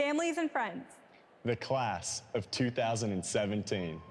families and friends, the class of 2017.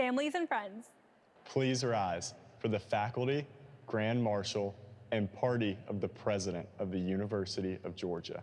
families, and friends. Please rise for the faculty, Grand Marshal, and party of the President of the University of Georgia.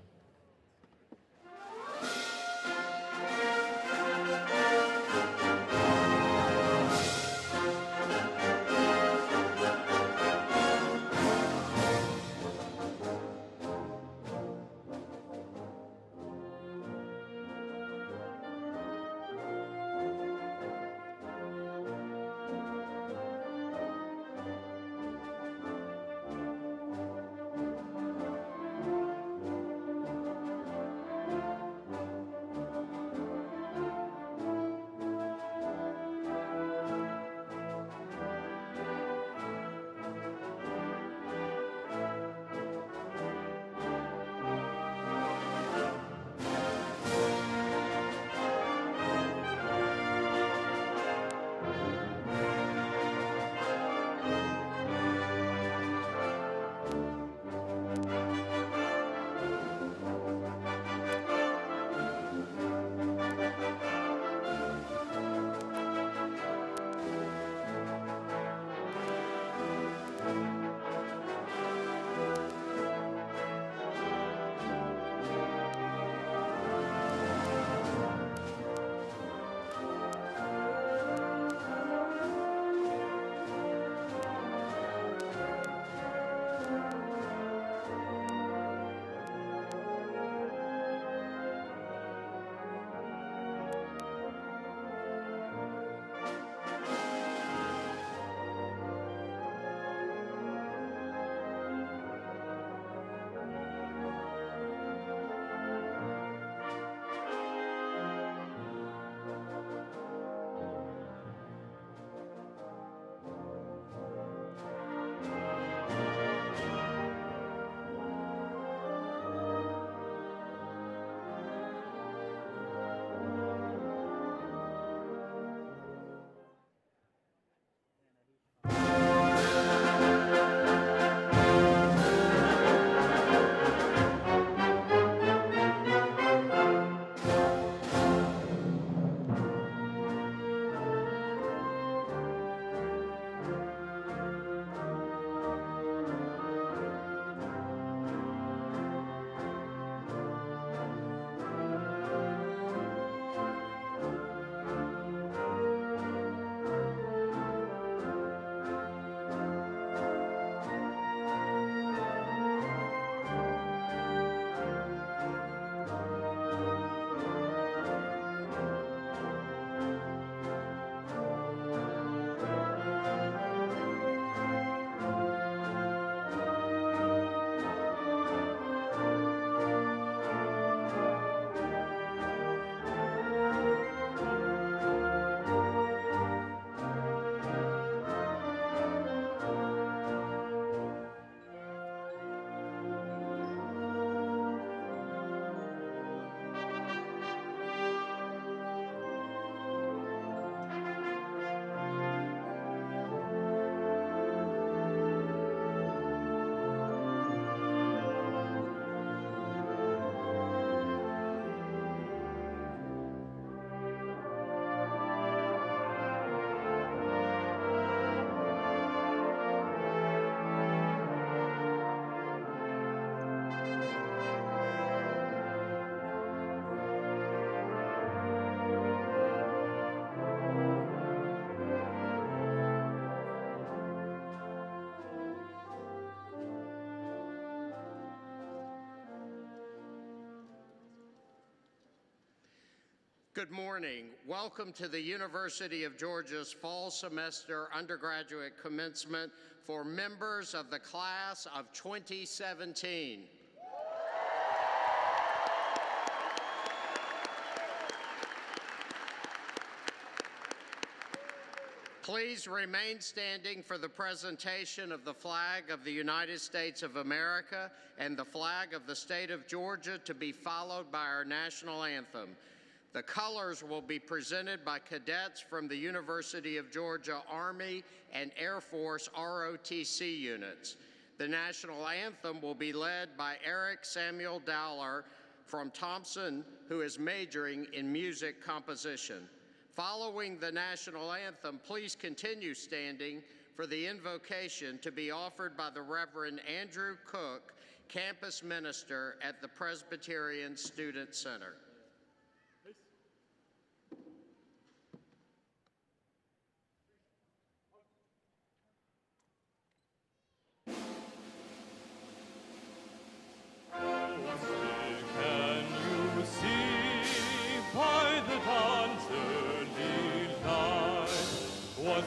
Good morning. Welcome to the University of Georgia's fall semester undergraduate commencement for members of the class of 2017. Please remain standing for the presentation of the flag of the United States of America and the flag of the state of Georgia, to be followed by our national anthem. The colors will be presented by cadets from the University of Georgia Army and Air Force ROTC units. The national anthem will be led by Eric Samuel Dowler from Thompson, who is majoring in music composition. Following the national anthem, please continue standing for the invocation to be offered by the Reverend Andrew Cook, campus minister at the Presbyterian Student Center.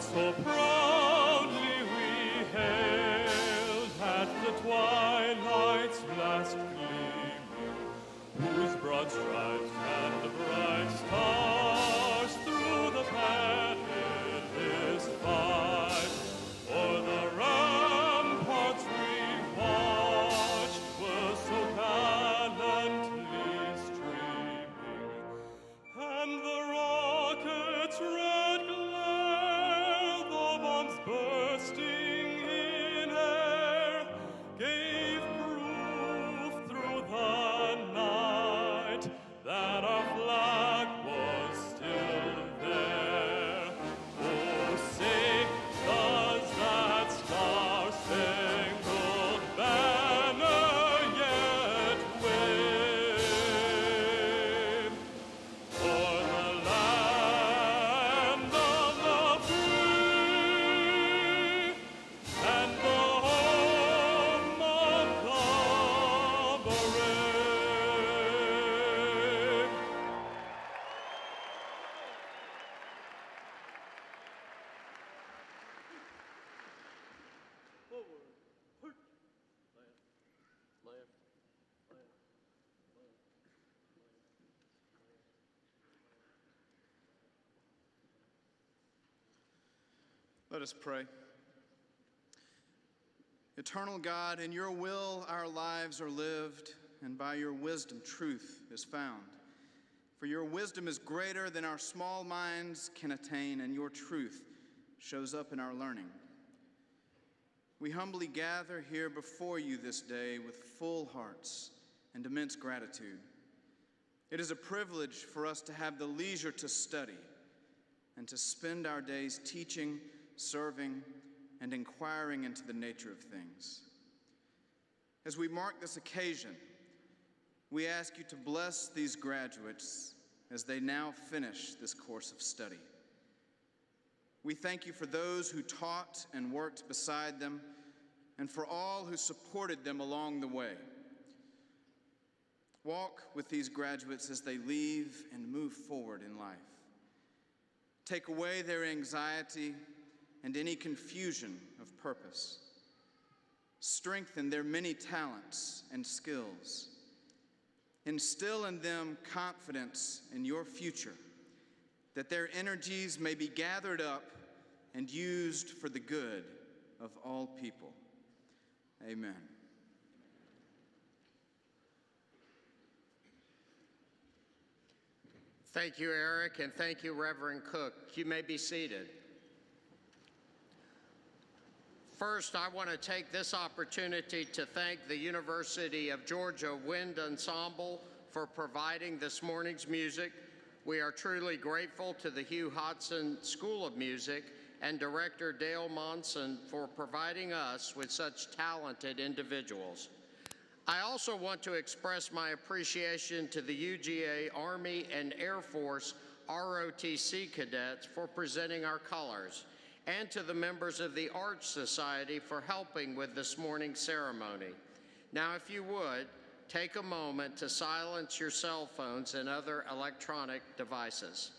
So proudly we hailed at the twilight's last gleaming, whose broad stripes and the bright stars through the perilous fight o'er the ramparts we watched were so gallantly streaming, and the rockets' red glare, the bombs bursting in air, gave proof through the night that our flag was still there. Oh, say, does that star-spangled banner yet wave o'er the land of the free and the home of the brave? Let us pray. Eternal God, in your will our lives are lived, and by your wisdom truth is found. For your wisdom is greater than our small minds can attain, and your truth shows up in our learning. We humbly gather here before you this day with full hearts and immense gratitude. It is a privilege for us to have the leisure to study and to spend our days teaching, serving, and inquiring into the nature of things. As we mark this occasion, we ask you to bless these graduates as they now finish this course of study. We thank you for those who taught and worked beside them, and for all who supported them along the way. Walk with these graduates as they leave and move forward in life. Take away their anxiety and any confusion of purpose. Strengthen their many talents and skills. Instill in them confidence in your future, that their energies may be gathered up and used for the good of all people. Amen. Thank you, Eric, and thank you, Reverend Cook. You may be seated. First, I want to take this opportunity to thank the University of Georgia Wind Ensemble for providing this morning's music. We are truly grateful to the Hugh Hodson School of Music and Director Dale Monson for providing us with such talented individuals. I also want to express my appreciation to the UGA Army and Air Force ROTC cadets for presenting our colors, and to the members of the Arts Society for helping with this morning's ceremony. Now, if you would, take a moment to silence your cell phones and other electronic devices.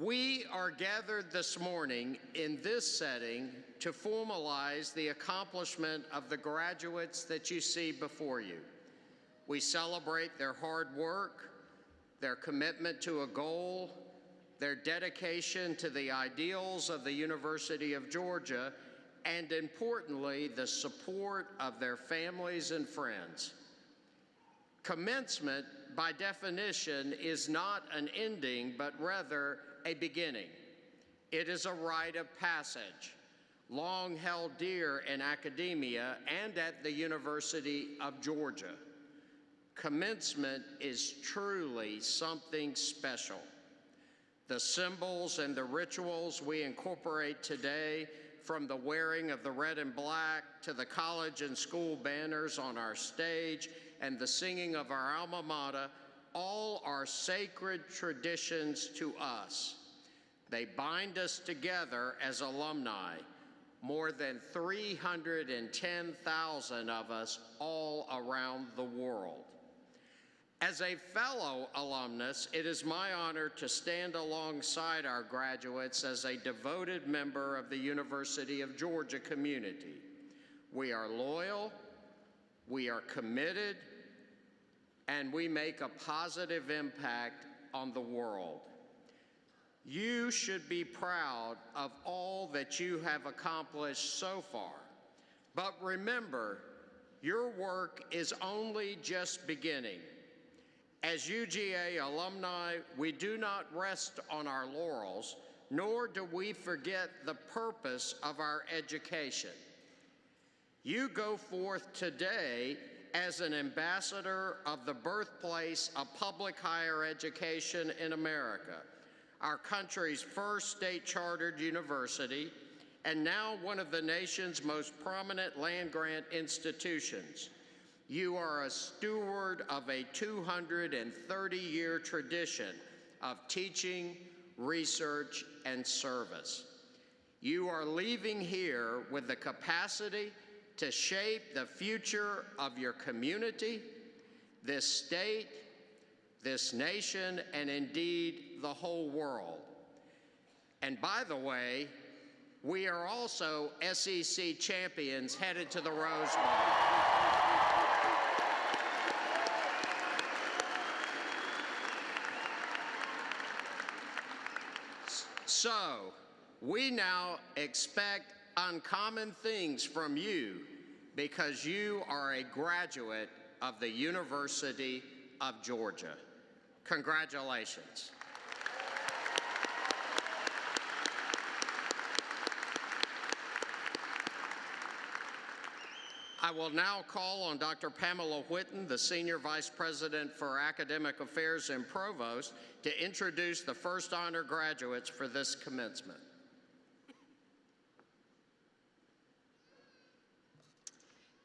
We are gathered this morning in this setting to formalize the accomplishment of the graduates that you see before you. We celebrate their hard work, their commitment to a goal, their dedication to the ideals of the University of Georgia, and importantly, the support of their families and friends. Commencement, by definition, is not an ending, but rather a beginning. It is a rite of passage, long held dear in academia and at the University of Georgia. Commencement is truly something special. The symbols and the rituals we incorporate today, from the wearing of the red and black to the college and school banners on our stage and the singing of our alma mater, all are sacred traditions to us. They bind us together as alumni, more than 310,000 of us all around the world. As a fellow alumnus, it is my honor to stand alongside our graduates as a devoted member of the University of Georgia community. We are loyal, we are committed, and we make a positive impact on the world. You should be proud of all that you have accomplished so far. But remember, your work is only just beginning. As UGA alumni, we do not rest on our laurels, nor do we forget the purpose of our education. You go forth today as an ambassador of the birthplace of public higher education in America, our country's first state-chartered university, and now one of the nation's most prominent land-grant institutions. You are a steward of a 230-year tradition of teaching, research, and service. You are leaving here with the capacity to shape the future of your community, this state, this nation, and indeed the whole world. And by the way, we are also SEC champions headed to the Rose Bowl. So, we now expect uncommon things from you because you are a graduate of the University of Georgia. Congratulations. I will now call on Dr. Pamela Whitten, the Senior Vice President for Academic Affairs and Provost, to introduce the first honor graduates for this commencement.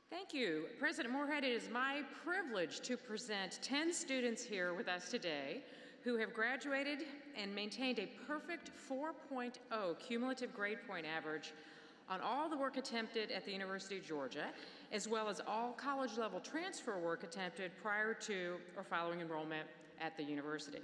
Thank you. President Moorhead, it is my privilege to present 10 students here with us today who have graduated and maintained a perfect 4.0 cumulative grade point average on all the work attempted at the University of Georgia, as well as all college-level transfer work attempted prior to or following enrollment at the university.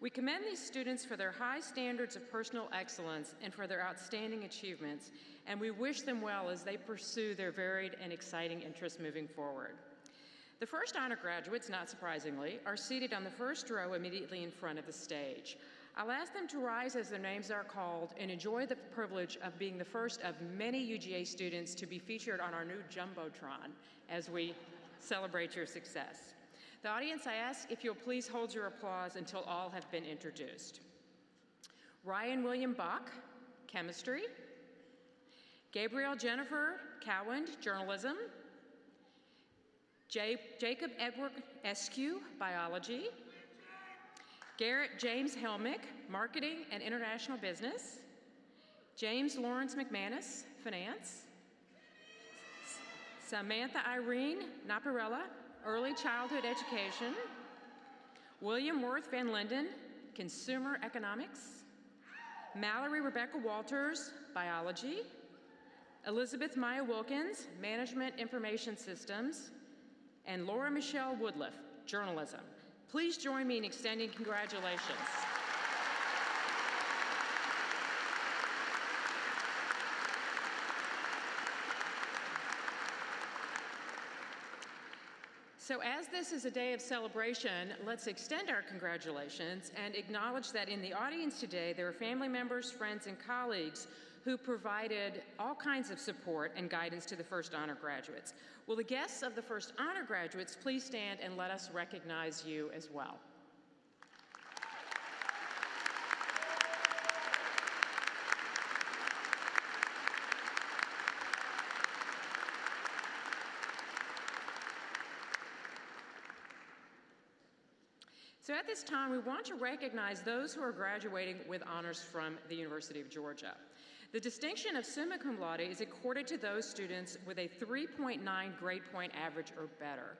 We commend these students for their high standards of personal excellence and for their outstanding achievements, and we wish them well as they pursue their varied and exciting interests moving forward. The first honor graduates, not surprisingly, are seated on the first row immediately in front of the stage. I'll ask them to rise as their names are called and enjoy the privilege of being the first of many UGA students to be featured on our new Jumbotron as we celebrate your success. The audience, I ask if you'll please hold your applause until all have been introduced. Ryan William Bach, Chemistry. Gabrielle Jennifer Cowand, Journalism. Jacob Edward Eskew, Biology. Garrett James Helmick, Marketing and International Business. James Lawrence McManus, Finance. Samantha Irene Naparella, Early Childhood Education. William Worth Van Linden, Consumer Economics. Mallory Rebecca Walters, Biology. Elizabeth Maya Wilkins, Management Information Systems. And Laura Michelle Woodliff, Journalism. Please join me in extending congratulations. So as this is a day of celebration, let's extend our congratulations and acknowledge that in the audience today, there are family members, friends, and colleagues who provided all kinds of support and guidance to the first honor graduates. Will the guests of the first honor graduates please stand and let us recognize you as well. So at this time, we want to recognize those who are graduating with honors from the University of Georgia. The distinction of summa cum laude is accorded to those students with a 3.9 grade point average or better.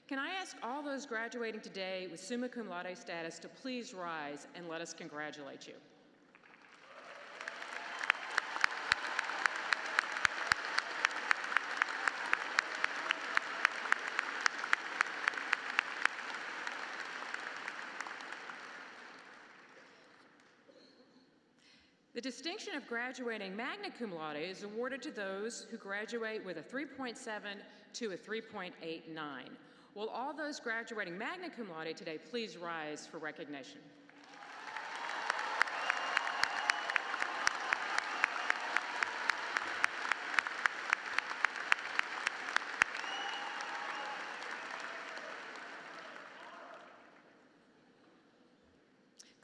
Can I ask all those graduating today with summa cum laude status to please rise and let us congratulate you? The distinction of graduating magna cum laude is awarded to those who graduate with a 3.7 to a 3.89. Will all those graduating magna cum laude today please rise for recognition?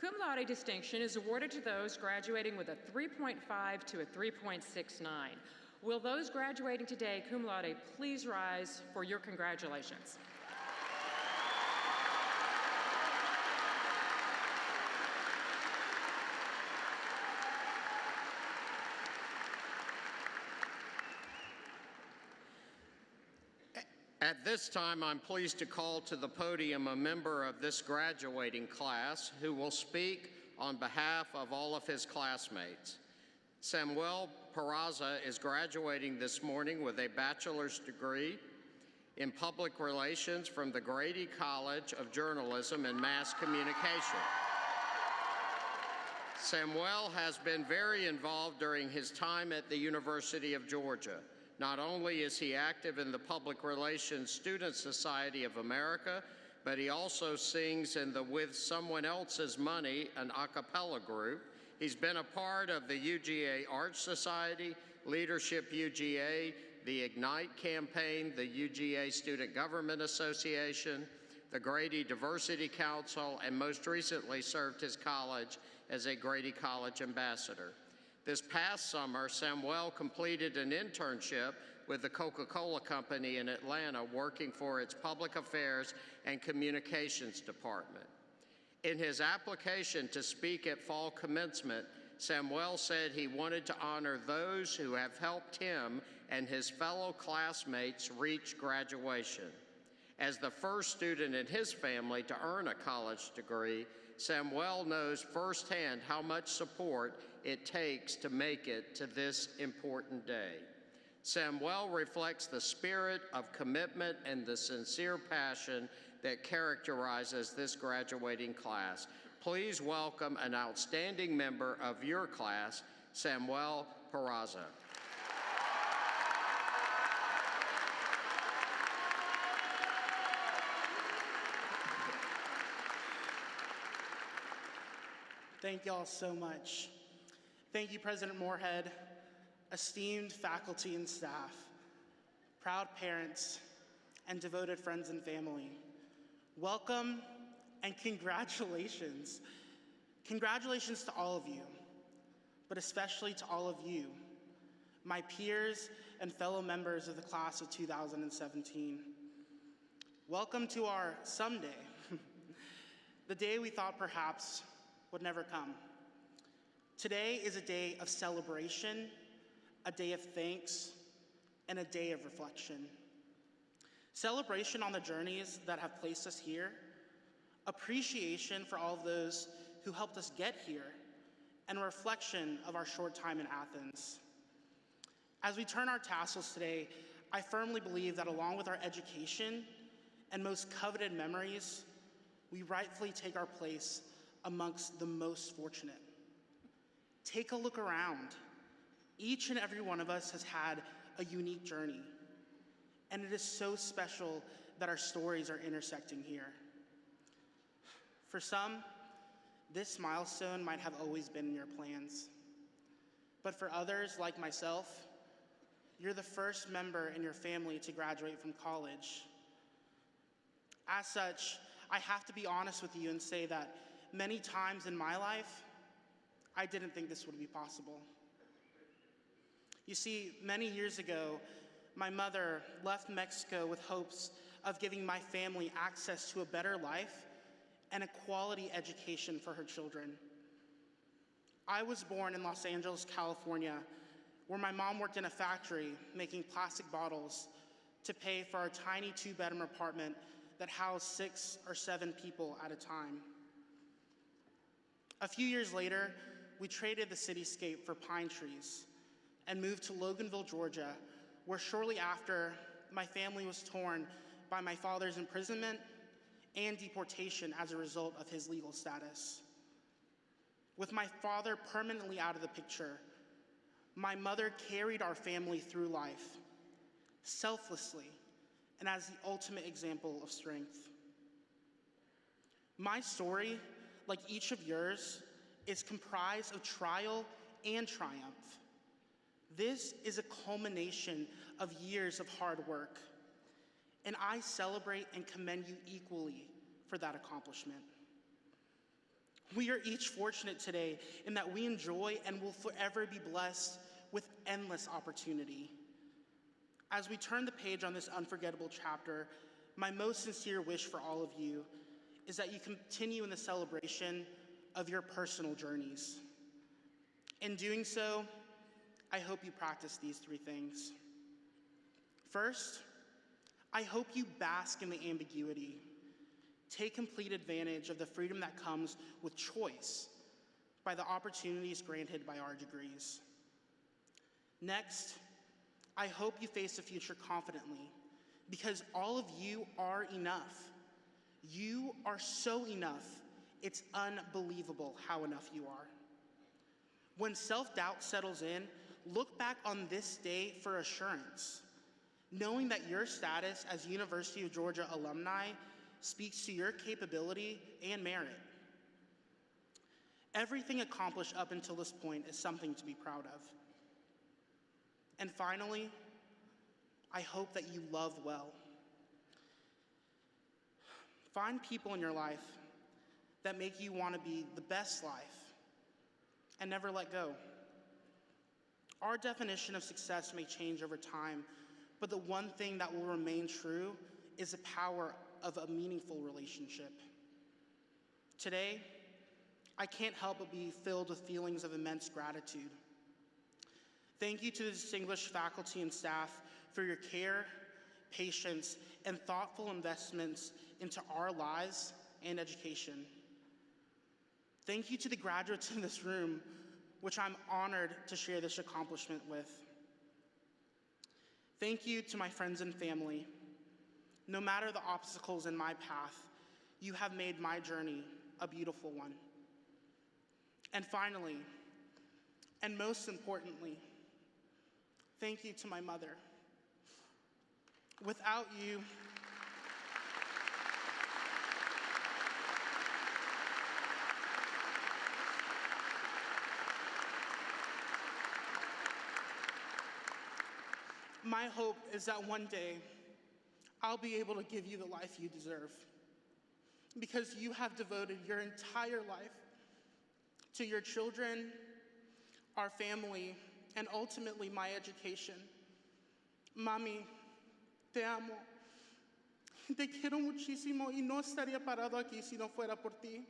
Cum laude distinction is awarded to those graduating with a 3.5 to a 3.69. Will those graduating today cum laude please rise for your congratulations? At this time, I'm pleased to call to the podium a member of this graduating class who will speak on behalf of all of his classmates. Samuel Peraza is graduating this morning with a bachelor's degree in public relations from the Grady College of Journalism and Mass Communication. Samuel has been very involved during his time at the University of Georgia. Not only is he active in the Public Relations Student Society of America, but he also sings in the With Someone Else's Money, an a cappella group. He's been a part of the UGA Arts Society, Leadership UGA, the Ignite campaign, the UGA Student Government Association, the Grady Diversity Council, and most recently served his college as a Grady College ambassador. This past summer, Samuel completed an internship with the Coca-Cola Company in Atlanta, working for its Public Affairs and Communications Department. In his application to speak at fall commencement, Samuel said he wanted to honor those who have helped him and his fellow classmates reach graduation. As the first student in his family to earn a college degree, Samuel knows firsthand how much support it takes to make it to this important day. Samuel reflects the spirit of commitment and the sincere passion that characterizes this graduating class. Please welcome an outstanding member of your class, Samuel Peraza. Thank you all so much. Thank you, President Moorhead, esteemed faculty and staff, proud parents, and devoted friends and family. Welcome and congratulations. Congratulations to all of you, but especially to all of you, my peers and fellow members of the class of 2017. Welcome to our someday, the day we thought perhaps would never come. Today is a day of celebration, a day of thanks, and a day of reflection. Celebration on the journeys that have placed us here, appreciation for all of those who helped us get here, and a reflection of our short time in Athens. As we turn our tassels today, I firmly believe that along with our education and most coveted memories, we rightfully take our place amongst the most fortunate. Take a look around. Each and every one of us has had a unique journey, and it is so special that our stories are intersecting here. For some, this milestone might have always been in your plans. But for others, like myself, you're the first member in your family to graduate from college. As such, I have to be honest with you and say that many times in my life, I didn't think this would be possible. You see, many years ago, my mother left Mexico with hopes of giving my family access to a better life and a quality education for her children. I was born in Los Angeles, California, where my mom worked in a factory making plastic bottles to pay for our tiny 2-bedroom apartment that housed 6 or 7 people at a time. A few years later, we traded the cityscape for pine trees and moved to Loganville, Georgia, where shortly after, my family was torn by my father's imprisonment and deportation as a result of his legal status. With my father permanently out of the picture, my mother carried our family through life, selflessly, and as the ultimate example of strength. My story, like each of yours, is comprised of trial and triumph. This is a culmination of years of hard work, and I celebrate and commend you equally for that accomplishment. We are each fortunate today in that we enjoy and will forever be blessed with endless opportunity. As we turn the page on this unforgettable chapter, my most sincere wish for all of you is that you continue in the celebration of your personal journeys. In doing so, I hope you practice these 3 things. First, I hope you bask in the ambiguity. Take complete advantage of the freedom that comes with choice by the opportunities granted by our degrees. Next, I hope you face the future confidently, because all of you are enough. You are so enough, it's unbelievable how enough you are. When self-doubt settles in, look back on this day for assurance, knowing that your status as University of Georgia alumni speaks to your capability and merit. Everything accomplished up until this point is something to be proud of. And finally, I hope that you love well. Find people in your life that make you want to be the best life and never let go. Our definition of success may change over time, but the one thing that will remain true is the power of a meaningful relationship. Today, I can't help but be filled with feelings of immense gratitude. Thank you to the distinguished faculty and staff for your care, patience, and thoughtful investments into our lives and education. Thank you to the graduates in this room, which I'm honored to share this accomplishment with. Thank you to my friends and family. No matter the obstacles in my path, you have made my journey a beautiful one. And finally, and most importantly, thank you to my mother. Without you, my hope is that one day I'll be able to give you the life you deserve, because you have devoted your entire life to your children, our family, and ultimately my education. Mami, te amo. Te quiero muchísimo y no estaría parado aquí si no fuera por ti.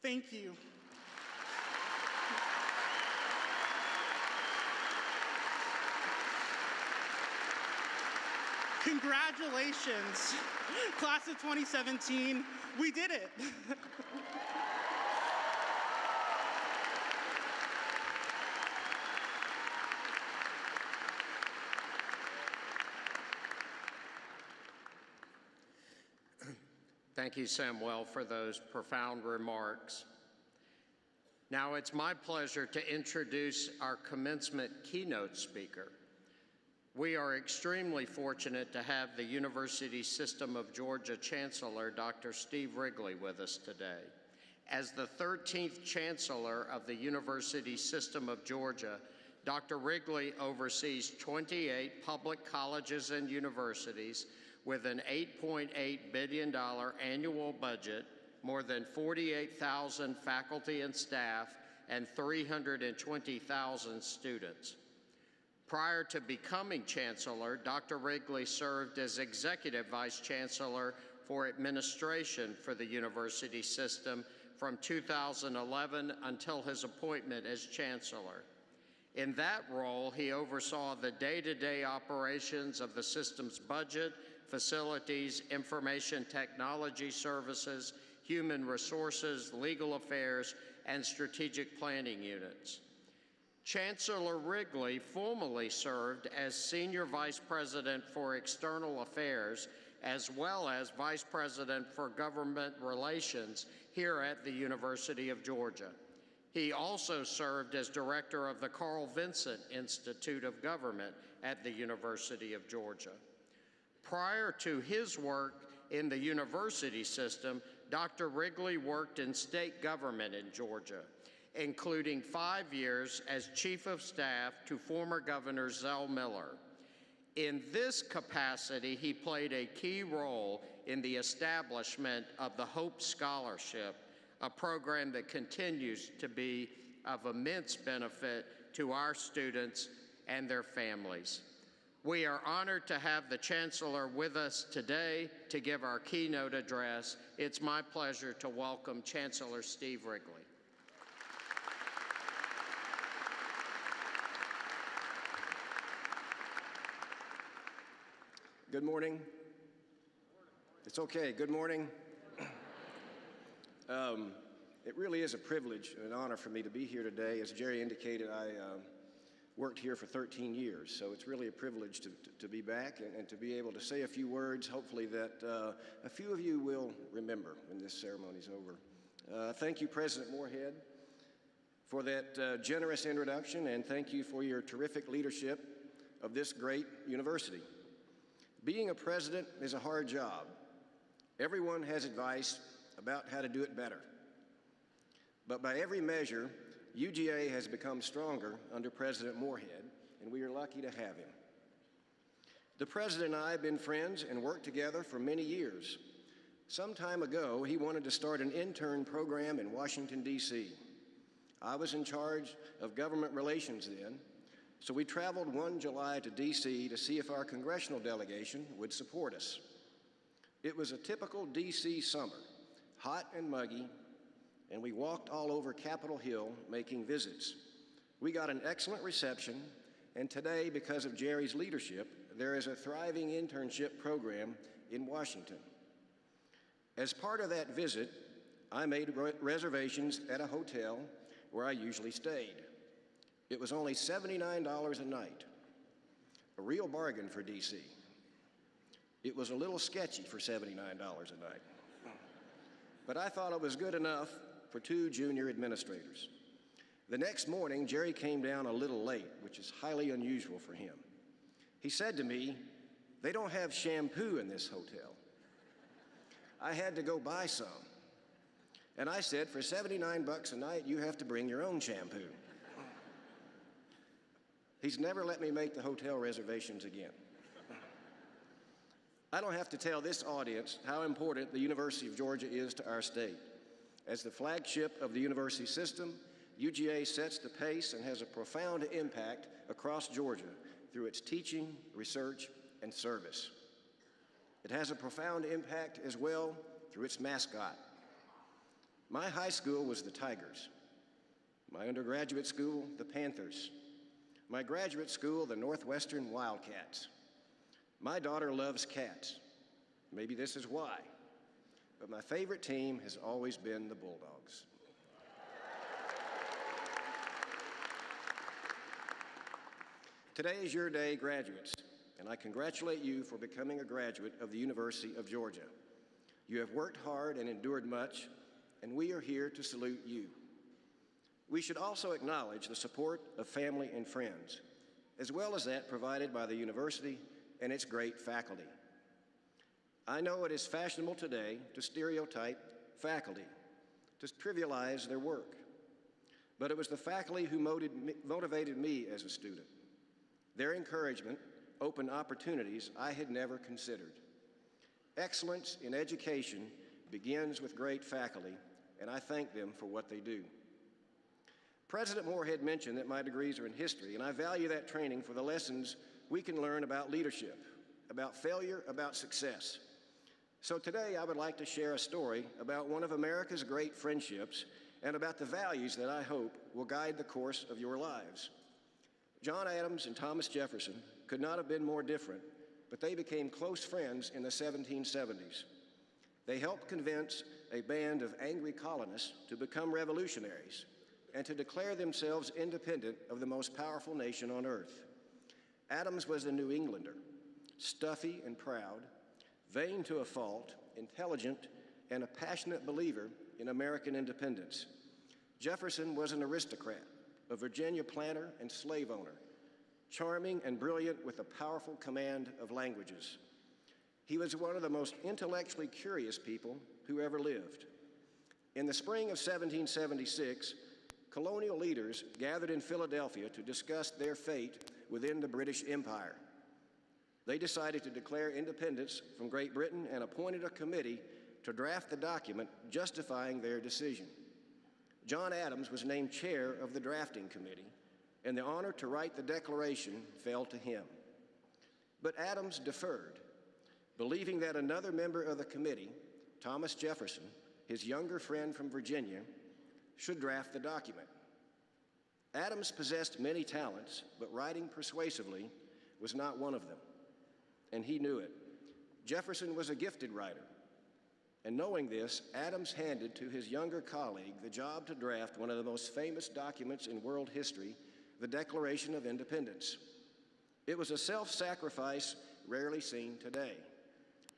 Thank you. Congratulations, class of 2017, we did it. Thank you, Samuel, for those profound remarks. Now it's my pleasure to introduce our commencement keynote speaker. We are extremely fortunate to have the University System of Georgia Chancellor, Dr. Steve Wrigley, with us today. As the 13th Chancellor of the University System of Georgia, Dr. Wrigley oversees 28 public colleges and universities with an $8.8 billion annual budget, more than 48,000 faculty and staff, and 320,000 students. Prior to becoming Chancellor, Dr. Wrigley served as Executive Vice Chancellor for administration for the university system from 2011 until his appointment as chancellor. In that role, he oversaw the day-to-day operations of the system's budget, facilities, information technology services, human resources, legal affairs, and strategic planning units. Chancellor Wrigley formerly served as Senior Vice President for External Affairs as well as Vice President for Government Relations here at the University of Georgia. He also served as Director of the Carl Vinson Institute of Government at the University of Georgia. Prior to his work in the university system, Dr. Wrigley worked in state government in Georgia, including 5 years as Chief of Staff to former Governor Zell Miller. In this capacity, he played a key role in the establishment of the Hope Scholarship, a program that continues to be of immense benefit to our students and their families. We are honored to have the Chancellor with us today to give our keynote address. It's my pleasure to welcome Chancellor Steve Wrigley. Good morning. It's okay. Good morning. It really is a privilege and an honor for me to be here today. As Jerry indicated, I worked here for 13 years, so it's really a privilege to be back and to be able to say a few words, hopefully that a few of you will remember when this ceremony is over. Thank you, President Moorhead, for that generous introduction, and thank you for your terrific leadership of this great university. Being a president is a hard job. Everyone has advice about how to do it better. But by every measure, UGA has become stronger under President Moorhead, and we are lucky to have him. The president and I have been friends and worked together for many years. Some time ago, he wanted to start an intern program in Washington, D.C. I was in charge of government relations then, so we traveled one July to D.C. to see if our congressional delegation would support us. It was a typical D.C. summer, hot and muggy, and we walked all over Capitol Hill making visits. We got an excellent reception, and today, because of Jerry's leadership, there is a thriving internship program in Washington. As part of that visit, I made reservations at a hotel where I usually stayed. It was only $79 a night, a real bargain for D.C. It was a little sketchy for $79 a night, but I thought it was good enough for 2 junior administrators. The next morning, Jerry came down a little late, which is highly unusual for him. He said to me, "They don't have shampoo in this hotel." I had to go buy some. And I said, "For $79 a night, you have to bring your own shampoo." He's never let me make the hotel reservations again. I don't have to tell this audience how important the University of Georgia is to our state. As the flagship of the university system, UGA sets the pace and has a profound impact across Georgia through its teaching, research, and service. It has a profound impact as well through its mascot. My high school was the Tigers. My undergraduate school, the Panthers. My graduate school, the Northwestern Wildcats. My daughter loves cats. Maybe this is why. But my favorite team has always been the Bulldogs. Today is your day, graduates, and I congratulate you for becoming a graduate of the University of Georgia. You have worked hard and endured much, and we are here to salute you. We should also acknowledge the support of family and friends, as well as that provided by the university and its great faculty. I know it is fashionable today to stereotype faculty, to trivialize their work, but it was the faculty who motivated me as a student. Their encouragement opened opportunities I had never considered. Excellence in education begins with great faculty, and I thank them for what they do. President Moorhead mentioned that my degrees are in history, and I value that training for the lessons we can learn about leadership, about failure, about success. So today I would like to share a story about one of America's great friendships and about the values that I hope will guide the course of your lives. John Adams and Thomas Jefferson could not have been more different, but they became close friends in the 1770s. They helped convince a band of angry colonists to become revolutionaries and to declare themselves independent of the most powerful nation on earth. Adams was a New Englander, stuffy and proud, vain to a fault, intelligent, and a passionate believer in American independence. Jefferson was an aristocrat, a Virginia planter and slave owner, charming and brilliant with a powerful command of languages. He was one of the most intellectually curious people who ever lived. In the spring of 1776, colonial leaders gathered in Philadelphia to discuss their fate within the British Empire. They decided to declare independence from Great Britain and appointed a committee to draft the document justifying their decision. John Adams was named chair of the drafting committee, and the honor to write the declaration fell to him. But Adams deferred, believing that another member of the committee, Thomas Jefferson, his younger friend from Virginia, should draft the document. Adams possessed many talents, but writing persuasively was not one of them, and he knew it. Jefferson was a gifted writer, and knowing this, Adams handed to his younger colleague the job to draft one of the most famous documents in world history, the Declaration of Independence. It was a self-sacrifice rarely seen today.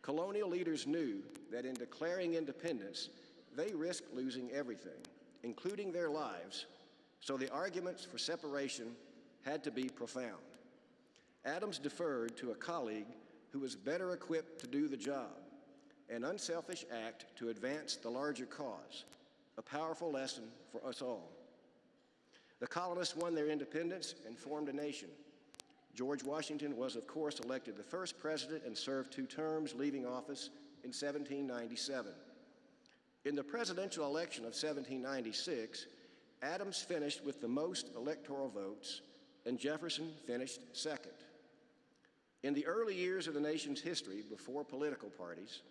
Colonial leaders knew that in declaring independence, they risked losing everything, including their lives, so the arguments for separation had to be profound. Adams deferred to a colleague who was better equipped to do the job, an unselfish act to advance the larger cause, a powerful lesson for us all. The colonists won their independence and formed a nation. George Washington was, of course, elected the first president and served 2 terms, leaving office in 1797. In the presidential election of 1796, Adams finished with the most electoral votes, and Jefferson finished second. In the early years of the nation's history, before political parties,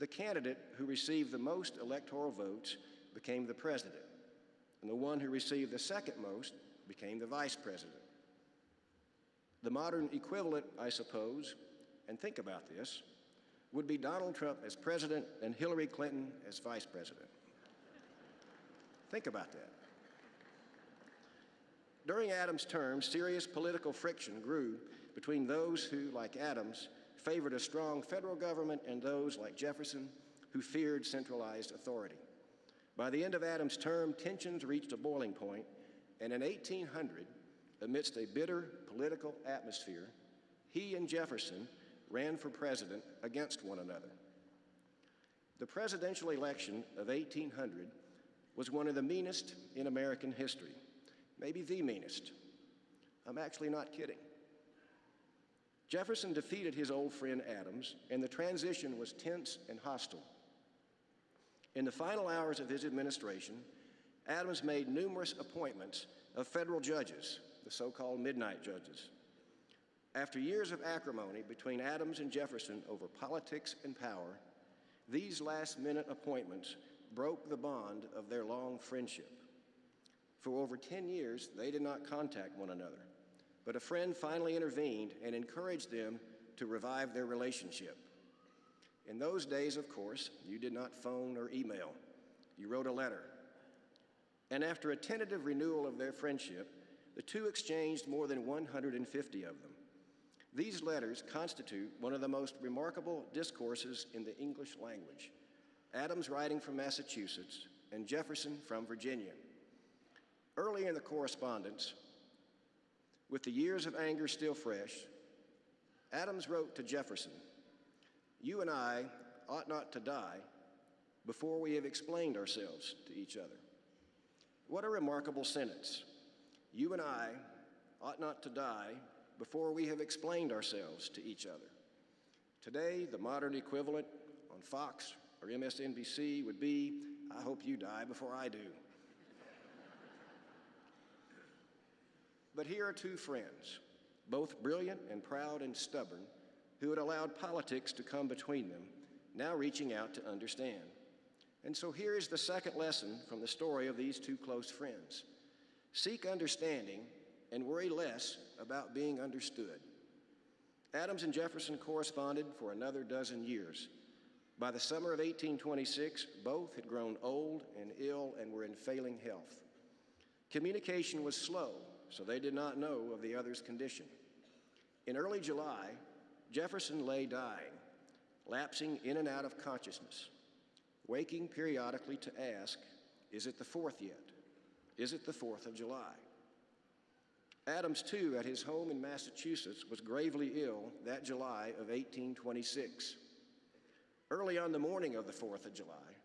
the candidate who received the most electoral votes became the president, and the one who received the second most became the vice president. The modern equivalent, I suppose, and think about this, would be Donald Trump as president and Hillary Clinton as vice president. Think about that. During Adams' term, serious political friction grew between those who, like Adams, favored a strong federal government and those, like Jefferson, who feared centralized authority. By the end of Adams' term, tensions reached a boiling point, and in 1800, amidst a bitter political atmosphere, he and Jefferson ran for president against one another. The presidential election of 1800 was one of the meanest in American history, maybe the meanest. I'm actually not kidding. Jefferson defeated his old friend Adams, and the transition was tense and hostile. In the final hours of his administration, Adams made numerous appointments of federal judges, the so-called midnight judges. After years of acrimony between Adams and Jefferson over politics and power, these last-minute appointments broke the bond of their long friendship. For over 10 years, they did not contact one another, but a friend finally intervened and encouraged them to revive their relationship. In those days, of course, you did not phone or email. You wrote a letter. And after a tentative renewal of their friendship, the two exchanged more than 150 of them. These letters constitute one of the most remarkable discourses in the English language, Adams writing from Massachusetts and Jefferson from Virginia. Early in the correspondence, with the years of anger still fresh, Adams wrote to Jefferson, "You and I ought not to die before we have explained ourselves to each other." What a remarkable sentence. You and I ought not to die before we have explained ourselves to each other. Today, the modern equivalent on Fox or MSNBC would be, I hope you die before I do. But here are two friends, both brilliant and proud and stubborn, who had allowed politics to come between them, now reaching out to understand. And so here is the second lesson from the story of these two close friends. Seek understanding and worry less about being understood. Adams and Jefferson corresponded for another dozen years. By the summer of 1826, both had grown old and ill and were in failing health. Communication was slow, so they did not know of the other's condition. In early July, Jefferson lay dying, lapsing in and out of consciousness, waking periodically to ask, "Is it the 4th yet? Is it the 4th of July?" Adams, too, at his home in Massachusetts, was gravely ill that July of 1826. Early on the morning of the 4th of July,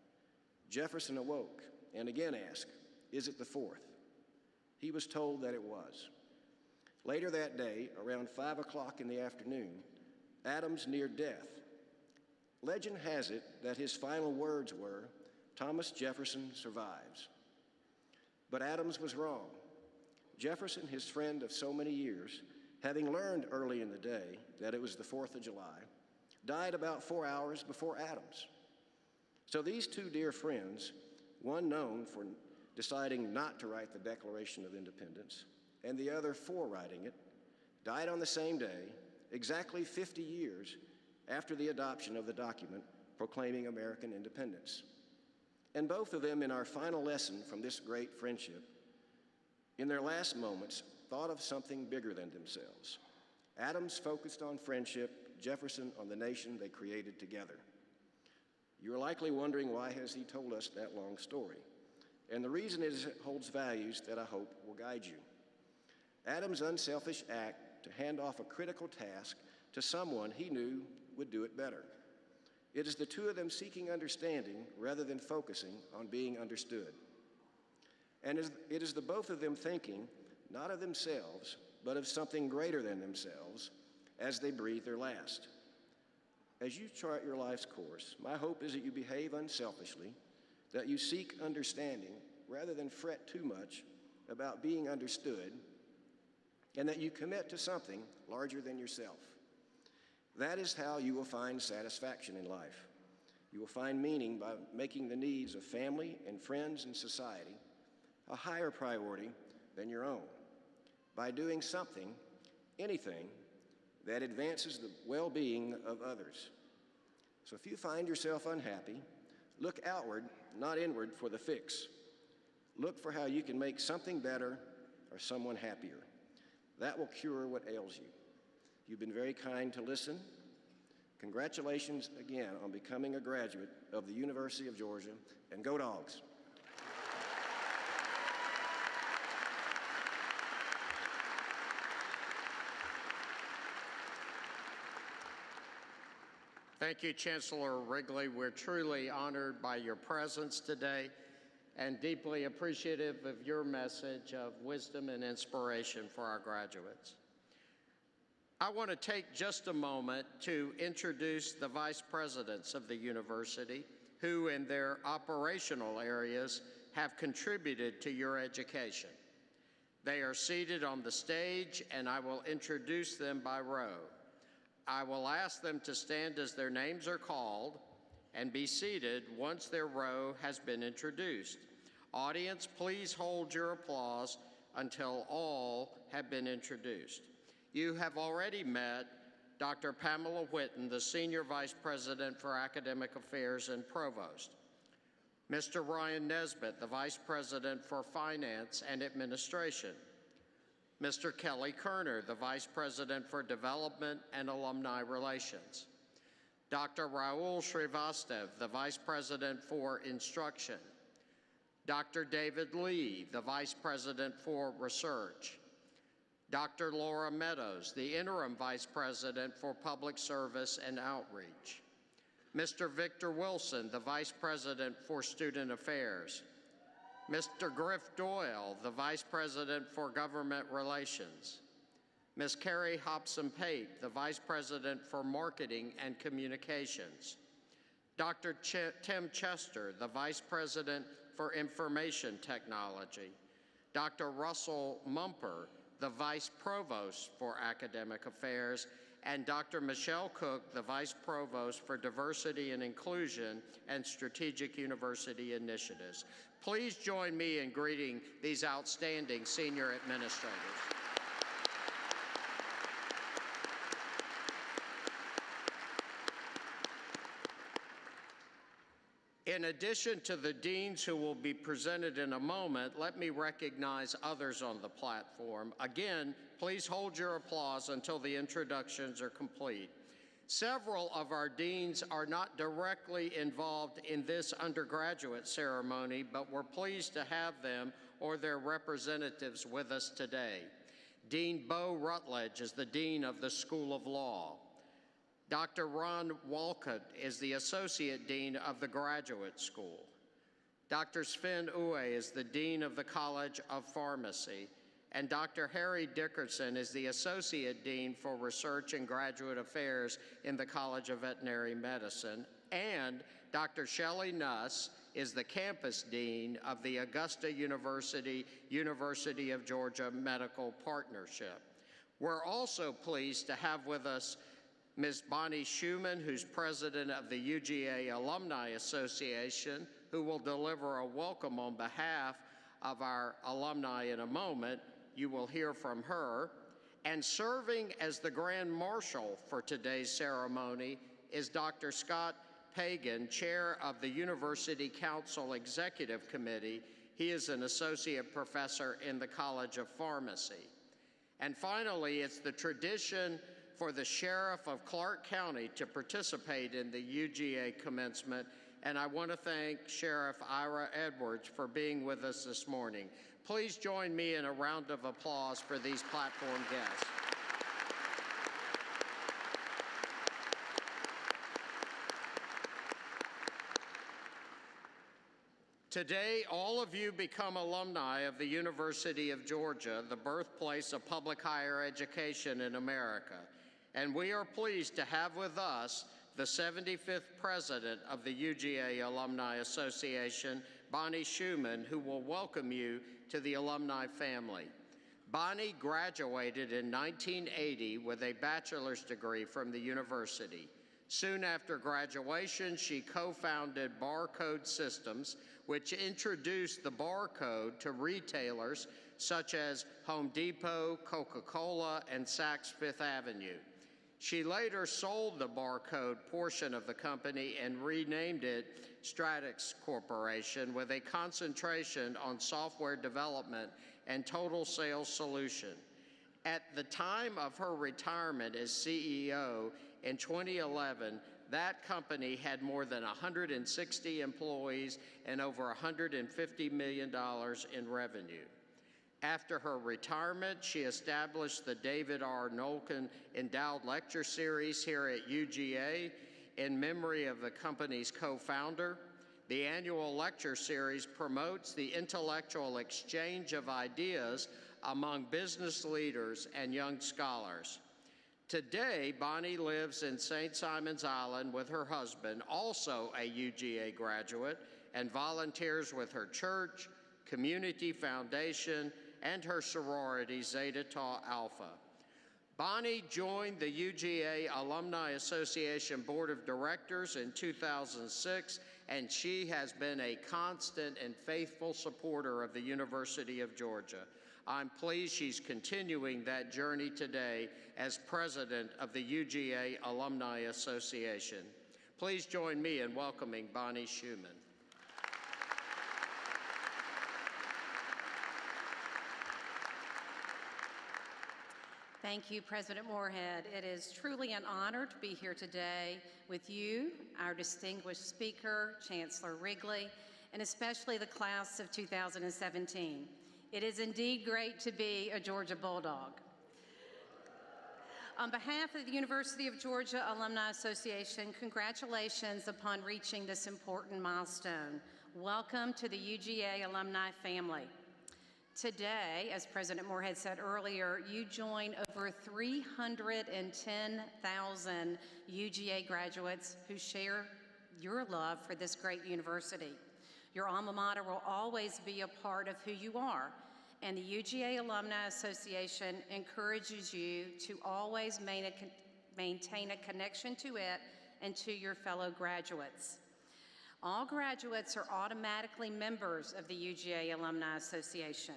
Jefferson awoke and again asked, "Is it the 4th?" He was told that it was. Later that day, around 5 o'clock in the afternoon, Adams neared death. Legend has it that his final words were, "Thomas Jefferson survives." But Adams was wrong. Jefferson, his friend of so many years, having learned early in the day that it was the 4th of July, died about 4 hours before Adams. So these two dear friends, one known for deciding not to write the Declaration of Independence, and the other for writing it, died on the same day, exactly 50 years after the adoption of the document proclaiming American independence. And both of them, in our final lesson from this great friendship, in their last moments, thought of something bigger than themselves. Adams focused on friendship, Jefferson on the nation they created together. You're likely wondering, why has he told us that long story? And the reason is it holds values that I hope will guide you. Adams' unselfish act to hand off a critical task to someone he knew would do it better. It is the two of them seeking understanding rather than focusing on being understood. And it is the both of them thinking, not of themselves, but of something greater than themselves as they breathe their last. As you chart your life's course, my hope is that you behave unselfishly, that you seek understanding rather than fret too much about being understood, and that you commit to something larger than yourself. That is how you will find satisfaction in life. You will find meaning by making the needs of family and friends and society a higher priority than your own, by doing something, anything, that advances the well-being of others. So if you find yourself unhappy, look outward, not inward, for the fix. Look for how you can make something better or someone happier. That will cure what ails you. You've been very kind to listen. Congratulations again on becoming a graduate of the University of Georgia, and go Dogs. Thank you, Chancellor Wrigley. We're truly honored by your presence today and deeply appreciative of your message of wisdom and inspiration for our graduates. I want to take just a moment to introduce the vice presidents of the university who, in their operational areas, have contributed to your education. They are seated on the stage, and I will introduce them by row. I will ask them to stand as their names are called and be seated once their row has been introduced. Audience, please hold your applause until all have been introduced. You have already met Dr. Pamela Whitten, the Senior Vice President for Academic Affairs and Provost. Mr. Ryan Nesbitt, the Vice President for Finance and Administration. Mr. Kelly Kerner, the Vice President for Development and Alumni Relations. Dr. Raul Srivastav, the Vice President for Instruction. Dr. David Lee, the Vice President for Research. Dr. Laura Meadows, the Interim Vice President for Public Service and Outreach. Mr. Victor Wilson, the Vice President for Student Affairs. Mr. Griff Doyle, the Vice President for Government Relations. Ms. Carrie Hobson-Pape, the Vice President for Marketing and Communications. Dr. Tim Chester, the Vice President for Information Technology. Dr. Russell Mumper, the Vice Provost for Academic Affairs, and Dr. Michelle Cook, the Vice Provost for Diversity and Inclusion and Strategic University Initiatives. Please join me in greeting these outstanding senior administrators. In addition to the deans who will be presented in a moment, let me recognize others on the platform. Again, please hold your applause until the introductions are complete. Several of our deans are not directly involved in this undergraduate ceremony, but we're pleased to have them or their representatives with us today. Dean Bo Rutledge is the Dean of the School of Law. Dr. Ron Walcott is the Associate Dean of the Graduate School. Dr. Sven Uwe is the Dean of the College of Pharmacy, and Dr. Harry Dickerson is the Associate Dean for Research and Graduate Affairs in the College of Veterinary Medicine, and Dr. Shelley Nuss is the Campus Dean of the Augusta University, University of Georgia Medical Partnership. We're also pleased to have with us Ms. Bonnie Schumann, who's president of the UGA Alumni Association, who will deliver a welcome on behalf of our alumni in a moment. You will hear from her. And serving as the Grand Marshal for today's ceremony is Dr. Scott Pagan, chair of the University Council Executive Committee. He is an associate professor in the College of Pharmacy. And finally, it's the tradition for the Sheriff of Clark County to participate in the UGA commencement, and I want to thank Sheriff Ira Edwards for being with us this morning. Please join me in a round of applause for these platform guests. Today, all of you become alumni of the University of Georgia, the birthplace of public higher education in America. And we are pleased to have with us the 75th president of the UGA Alumni Association, Bonnie Schumann, who will welcome you to the alumni family. Bonnie graduated in 1980 with a bachelor's degree from the university. Soon after graduation, she co-founded Barcode Systems, which introduced the barcode to retailers such as Home Depot, Coca-Cola, and Saks Fifth Avenue. She later sold the barcode portion of the company and renamed it Stratix Corporation with a concentration on software development and total sales solution. At the time of her retirement as CEO in 2011, that company had more than 160 employees and over $150 million in revenue. After her retirement, she established the David R. Nolken Endowed Lecture Series here at UGA in memory of the company's co-founder. The annual lecture series promotes the intellectual exchange of ideas among business leaders and young scholars. Today, Bonnie lives in St. Simon's Island with her husband, also a UGA graduate, and volunteers with her church, community foundation, and her sorority, Zeta Tau Alpha. Bonnie joined the UGA Alumni Association Board of Directors in 2006, and she has been a constant and faithful supporter of the University of Georgia. I'm pleased she's continuing that journey today as president of the UGA Alumni Association. Please join me in welcoming Bonnie Schumann. Thank you, President Moorhead. It is truly an honor to be here today with you, our distinguished speaker, Chancellor Wrigley, and especially the class of 2017. It is indeed great to be a Georgia Bulldog. On behalf of the University of Georgia Alumni Association, congratulations upon reaching this important milestone. Welcome to the UGA alumni family. Today, as President Moorhead said earlier, you join over 310,000 UGA graduates who share your love for this great university. Your alma mater will always be a part of who you are, and the UGA Alumni Association encourages you to always maintain a connection to it and to your fellow graduates. All graduates are automatically members of the UGA Alumni Association.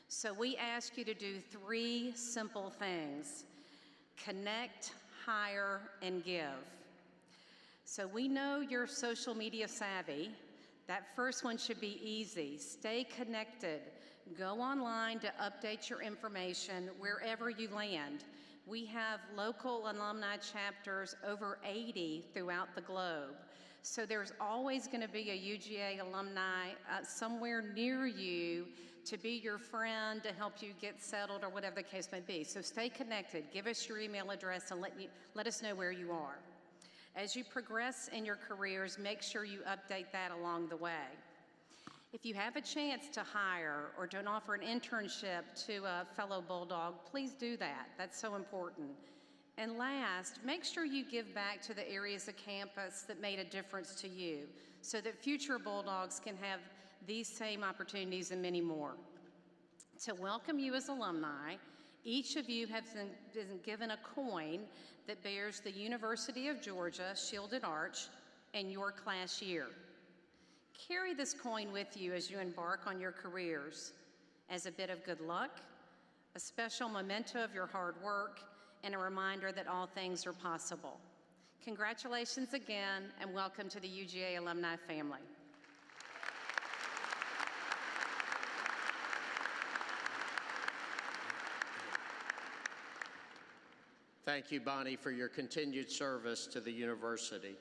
So we ask you to do 3 simple things: connect, hire, and give. So we know you're social media savvy. That first one should be easy. Stay connected. Go online to update your information wherever you land. We have local alumni chapters, over 80 throughout the globe. So there's always going to be a UGA alumni somewhere near you to be your friend, to help you get settled, or whatever the case may be. So stay connected. Give us your email address and let us know where you are. As you progress in your careers, make sure you update that along the way. If you have a chance to hire or to offer an internship to a fellow Bulldog, please do that. That's so important. And last, make sure you give back to the areas of campus that made a difference to you, so that future Bulldogs can have these same opportunities and many more. To welcome you as alumni, each of you has been given a coin that bears the University of Georgia shielded arch and your class year. Carry this coin with you as you embark on your careers as a bit of good luck, a special memento of your hard work, and a reminder that all things are possible. Congratulations again, and welcome to the UGA alumni family. Thank you, Bonnie, for your continued service to the university.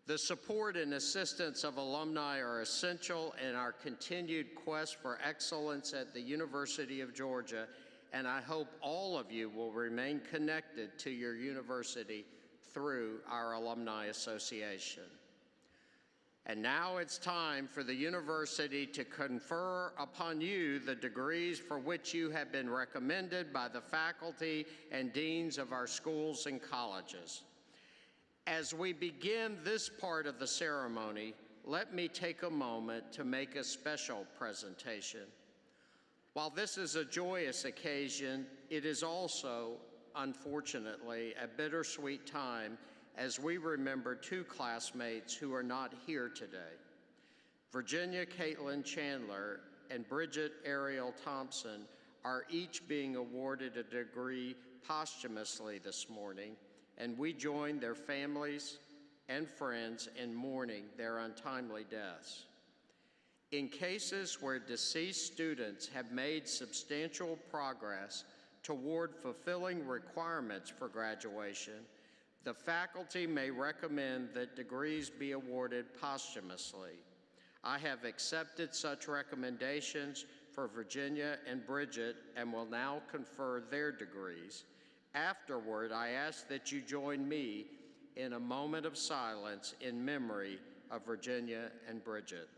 The support and assistance of alumni are essential in our continued quest for excellence at the University of Georgia, and I hope all of you will remain connected to your university through our Alumni Association. And now it's time for the university to confer upon you the degrees for which you have been recommended by the faculty and deans of our schools and colleges. As we begin this part of the ceremony, let me take a moment to make a special presentation. While this is a joyous occasion, it is also, unfortunately, a bittersweet time as we remember 2 classmates who are not here today. Virginia Caitlin Chandler and Bridget Ariel Thompson are each being awarded a degree posthumously this morning, and we join their families and friends in mourning their untimely deaths. In cases where deceased students have made substantial progress toward fulfilling requirements for graduation, the faculty may recommend that degrees be awarded posthumously. I have accepted such recommendations for Virginia and Bridget and will now confer their degrees. Afterward, I ask that you join me in a moment of silence in memory of Virginia and Bridget.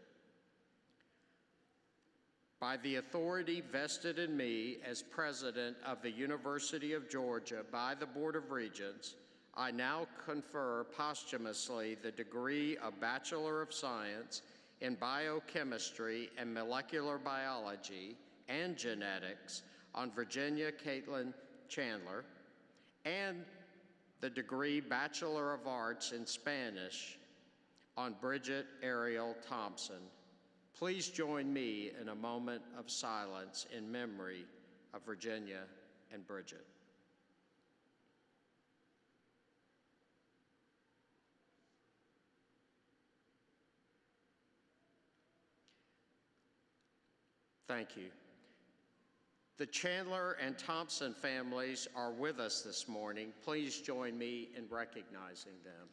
By the authority vested in me as president of the University of Georgia by the Board of Regents, I now confer posthumously the degree of Bachelor of Science in Biochemistry and Molecular Biology and Genetics on Virginia Caitlin Chandler, and the degree Bachelor of Arts in Spanish on Bridget Ariel Thompson. Please join me in a moment of silence in memory of Virginia and Bridget. Thank you. The Chandler and Thompson families are with us this morning. Please join me in recognizing them.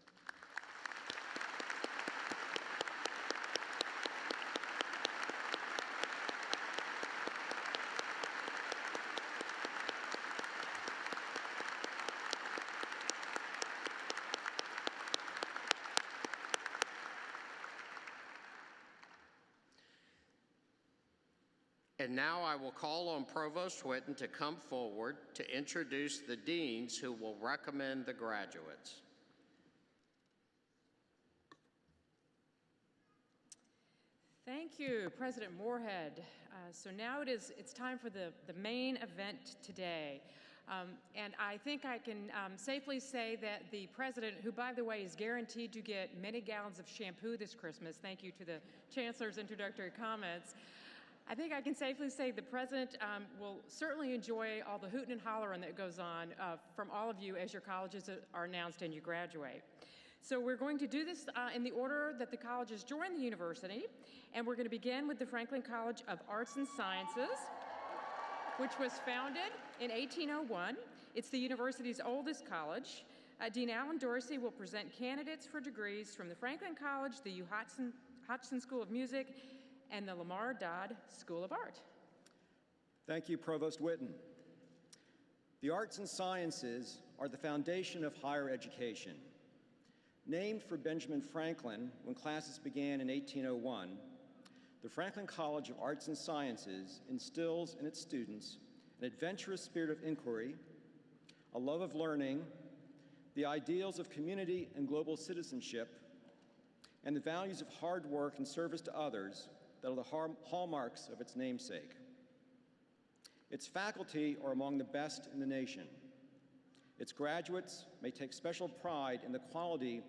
And now I will call on Provost Whitten to come forward to introduce the deans who will recommend the graduates. Thank you, President Moorhead. So now it's time for the main event today. And I think I can safely say that the president, who, by the way, is guaranteed to get many gallons of shampoo this Christmas, thank you to the chancellor's introductory comments, I think I can safely say the president will certainly enjoy all the hooting and hollering that goes on from all of you as your colleges are announced and you graduate. So we're going to do this in the order that the colleges join the university, and we're going to begin with the Franklin College of Arts and Sciences, which was founded in 1801. It's the university's oldest college. Dean Alan Dorsey will present candidates for degrees from the Franklin College, the Hugh Hodgson School of Music, and the Lamar Dodd School of Art. Thank you, Provost Witten. The arts and sciences are the foundation of higher education. Named for Benjamin Franklin when classes began in 1801, the Franklin College of Arts and Sciences instills in its students an adventurous spirit of inquiry, a love of learning, the ideals of community and global citizenship, and the values of hard work and service to others that are the hallmarks of its namesake. Its faculty are among the best in the nation. Its graduates may take special pride in the quality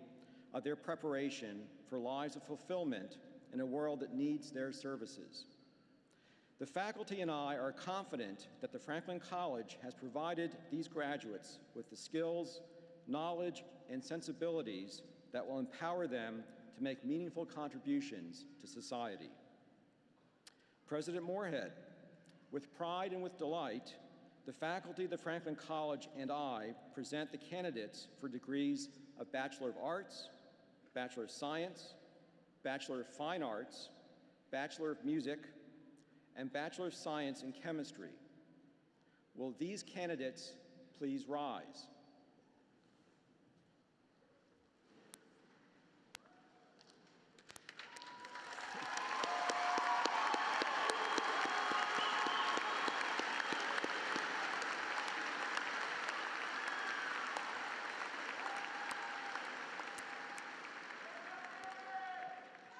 of their preparation for lives of fulfillment in a world that needs their services. The faculty and I are confident that the Franklin College has provided these graduates with the skills, knowledge, and sensibilities that will empower them to make meaningful contributions to society. President Moorhead, with pride and with delight, the faculty of the Franklin College and I present the candidates for degrees of Bachelor of Arts, Bachelor of Science, Bachelor of Fine Arts, Bachelor of Music, and Bachelor of Science in Chemistry. Will these candidates please rise?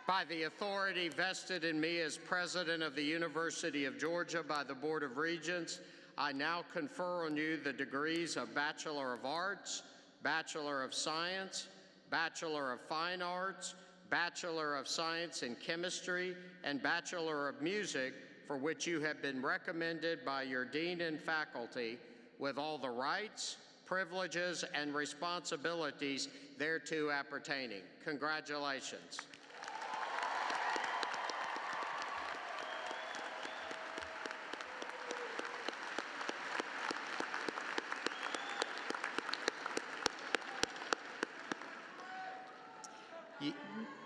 By the authority vested in me as President of the University of Georgia by the Board of Regents, I now confer on you the degrees of Bachelor of Arts, Bachelor of Science, Bachelor of Fine Arts, Bachelor of Science in Chemistry, and Bachelor of Music, for which you have been recommended by your dean and faculty, with all the rights, privileges, and responsibilities thereto appertaining. Congratulations.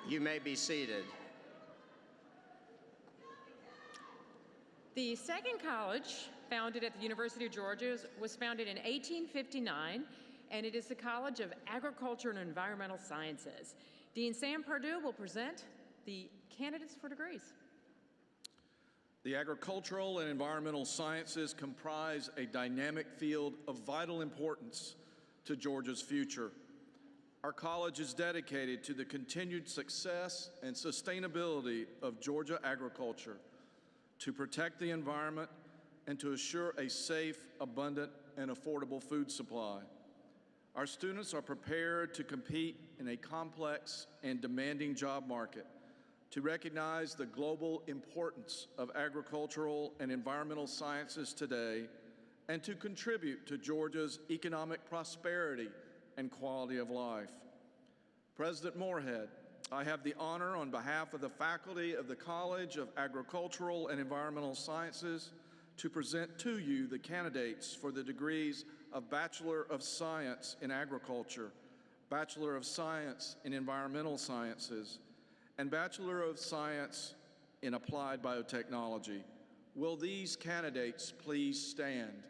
You may be seated. The second college, founded at the University of Georgia, was founded in 1859, and it is the College of Agriculture and Environmental Sciences. Dean Sam Perdue will present the candidates for degrees. The agricultural and environmental sciences comprise a dynamic field of vital importance to Georgia's future. Our college is dedicated to the continued success and sustainability of Georgia agriculture, to protect the environment, and to assure a safe, abundant, and affordable food supply. Our students are prepared to compete in a complex and demanding job market, to recognize the global importance of agricultural and environmental sciences today, and to contribute to Georgia's economic prosperity and quality of life. President Moorhead, I have the honor on behalf of the faculty of the College of Agricultural and Environmental Sciences to present to you the candidates for the degrees of Bachelor of Science in Agriculture, Bachelor of Science in Environmental Sciences, and Bachelor of Science in Applied Biotechnology. Will these candidates please stand?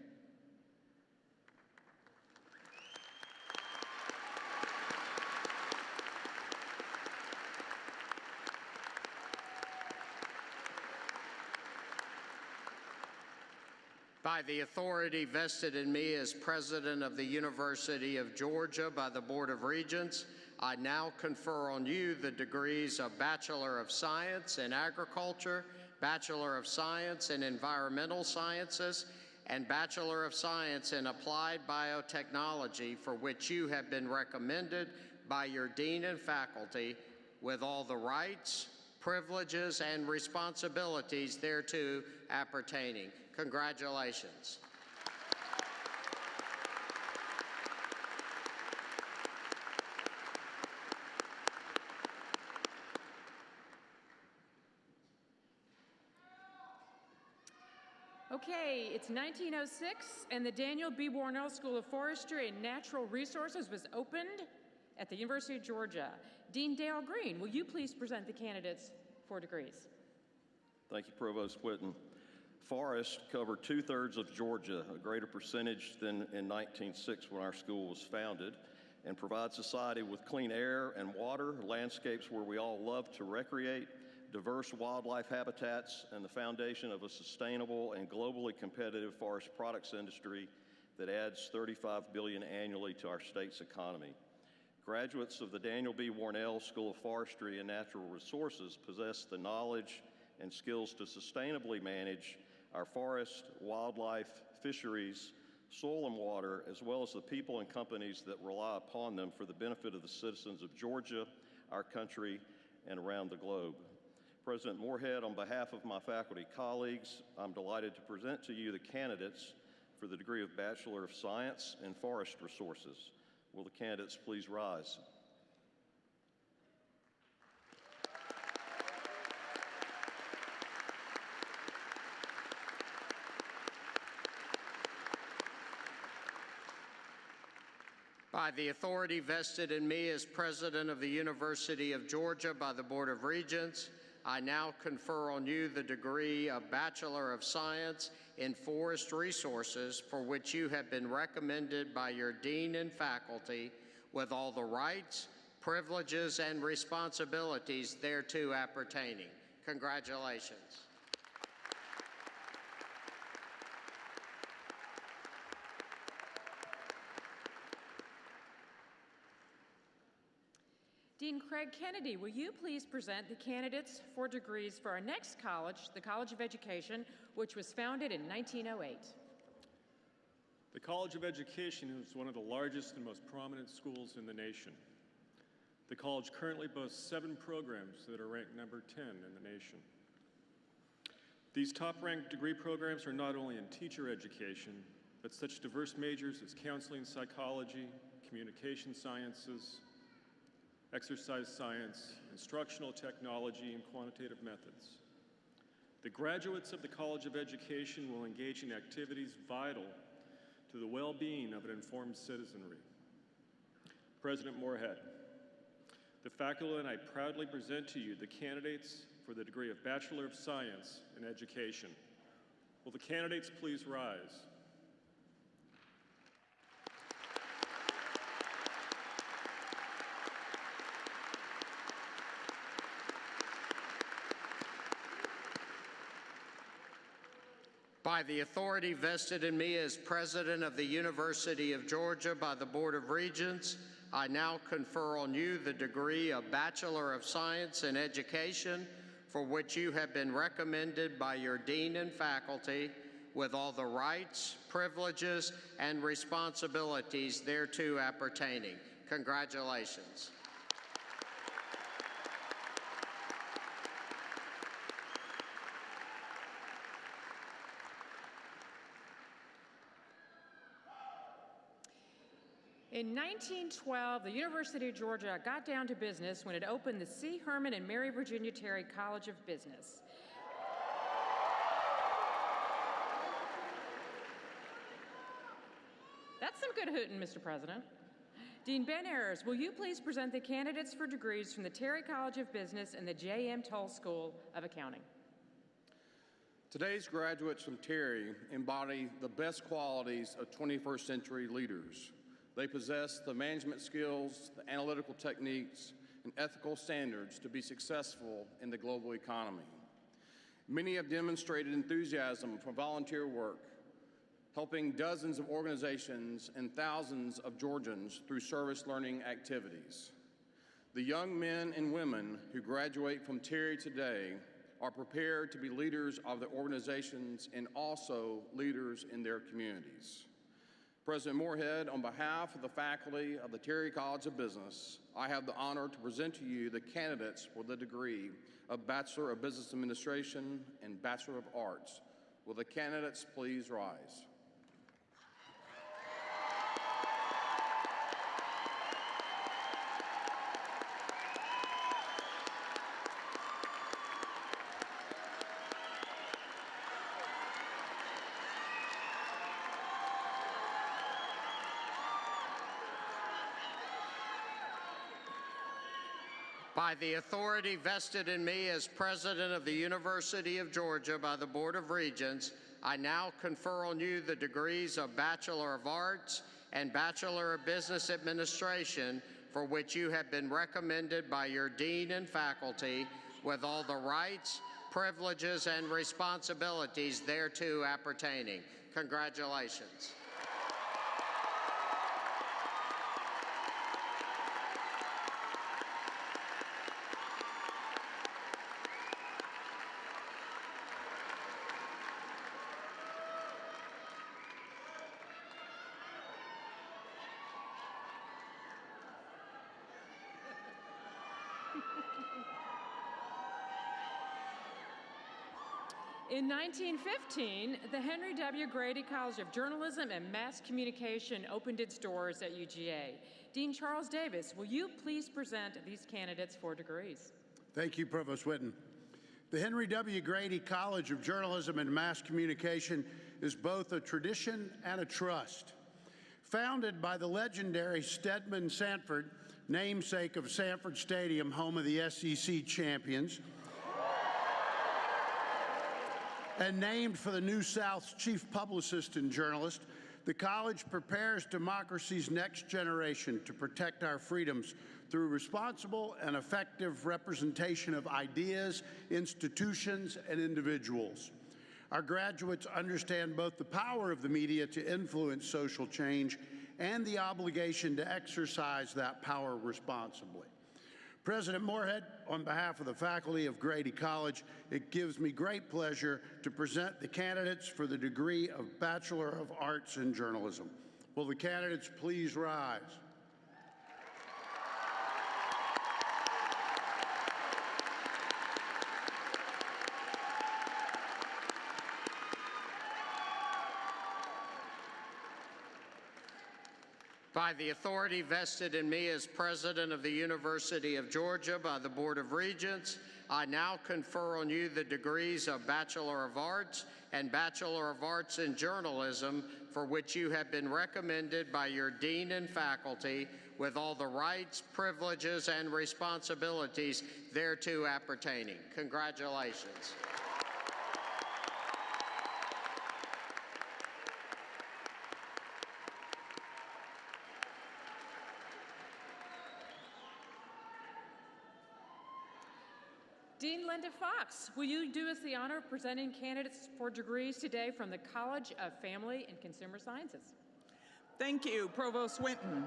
By the authority vested in me as President of the University of Georgia by the Board of Regents, I now confer on you the degrees of Bachelor of Science in Agriculture, Bachelor of Science in Environmental Sciences, and Bachelor of Science in Applied Biotechnology, for which you have been recommended by your dean and faculty with all the rights, privileges, and responsibilities thereto appertaining. Congratulations. Okay, it's 1906, and the Daniel B. Warnell School of Forestry and Natural Resources was opened at the University of Georgia. Dean Dale Green, will you please present the candidates for degrees? Thank you, Provost Whitten. Forests cover 2/3 of Georgia, a greater percentage than in 1906 when our school was founded, and provide society with clean air and water, landscapes where we all love to recreate, diverse wildlife habitats, and the foundation of a sustainable and globally competitive forest products industry that adds $35 billion annually to our state's economy. Graduates of the Daniel B. Warnell School of Forestry and Natural Resources possess the knowledge and skills to sustainably manage our forest, wildlife, fisheries, soil and water, as well as the people and companies that rely upon them for the benefit of the citizens of Georgia, our country, and around the globe. President Moorhead, on behalf of my faculty colleagues, I'm delighted to present to you the candidates for the degree of Bachelor of Science in Forest Resources. Will the candidates please rise? By the authority vested in me as President of the University of Georgia by the Board of Regents, I now confer on you the degree of Bachelor of Science in Forest Resources, for which you have been recommended by your dean and faculty with all the rights, privileges, and responsibilities thereto appertaining. Congratulations. Dean Craig Kennedy, will you please present the candidates for degrees for our next college, the College of Education, which was founded in 1908. The College of Education is one of the largest and most prominent schools in the nation. The college currently boasts 7 programs that are ranked number 10 in the nation. These top-ranked degree programs are not only in teacher education, but such diverse majors as counseling psychology, communication sciences, exercise science, instructional technology, and quantitative methods. The graduates of the College of Education will engage in activities vital to the well-being of an informed citizenry. President Moorhead, the faculty and I proudly present to you the candidates for the degree of Bachelor of Science in Education. Will the candidates please rise? By the authority vested in me as President of the University of Georgia by the Board of Regents, I now confer on you the degree of Bachelor of Science in Education, for which you have been recommended by your dean and faculty with all the rights, privileges, and responsibilities thereto appertaining. Congratulations. In 1912, the University of Georgia got down to business when it opened the C. Herman and Mary Virginia Terry College of Business. That's some good hooting, Mr. President. Dean Ben Ayers, will you please present the candidates for degrees from the Terry College of Business and the J.M. Toll School of Accounting? Today's graduates from Terry embody the best qualities of 21st century leaders. They possess the management skills, the analytical techniques, and ethical standards to be successful in the global economy. Many have demonstrated enthusiasm for volunteer work, helping dozens of organizations and thousands of Georgians through service learning activities. The young men and women who graduate from Terry today are prepared to be leaders of their organizations and also leaders in their communities. President Moorhead, on behalf of the faculty of the Terry College of Business, I have the honor to present to you the candidates for the degree of Bachelor of Business Administration and Bachelor of Arts. Will the candidates please rise? By the authority vested in me as President of the University of Georgia by the Board of Regents, I now confer on you the degrees of Bachelor of Arts and Bachelor of Business Administration, for which you have been recommended by your dean and faculty, with all the rights, privileges, and responsibilities thereto appertaining. Congratulations. In 1915, the Henry W. Grady College of Journalism and Mass Communication opened its doors at UGA. Dean Charles Davis, will you please present these candidates for degrees? Thank you, Provost Whitten. The Henry W. Grady College of Journalism and Mass Communication is both a tradition and a trust. Founded by the legendary Stedman Sanford, namesake of Sanford Stadium, home of the SEC champions, and named for the New South's chief publicist and journalist, the college prepares democracy's next generation to protect our freedoms through responsible and effective representation of ideas, institutions, and individuals. Our graduates understand both the power of the media to influence social change and the obligation to exercise that power responsibly. President Moorhead, on behalf of the faculty of Grady College, it gives me great pleasure to present the candidates for the degree of Bachelor of Arts in Journalism. Will the candidates please rise? By the authority vested in me as President of the University of Georgia by the Board of Regents, I now confer on you the degrees of Bachelor of Arts and Bachelor of Arts in Journalism, for which you have been recommended by your dean and faculty, with all the rights, privileges, and responsibilities thereto appertaining. Congratulations. Dean Linda Fox, will you do us the honor of presenting candidates for degrees today from the College of Family and Consumer Sciences? Thank you, Provost Whitten.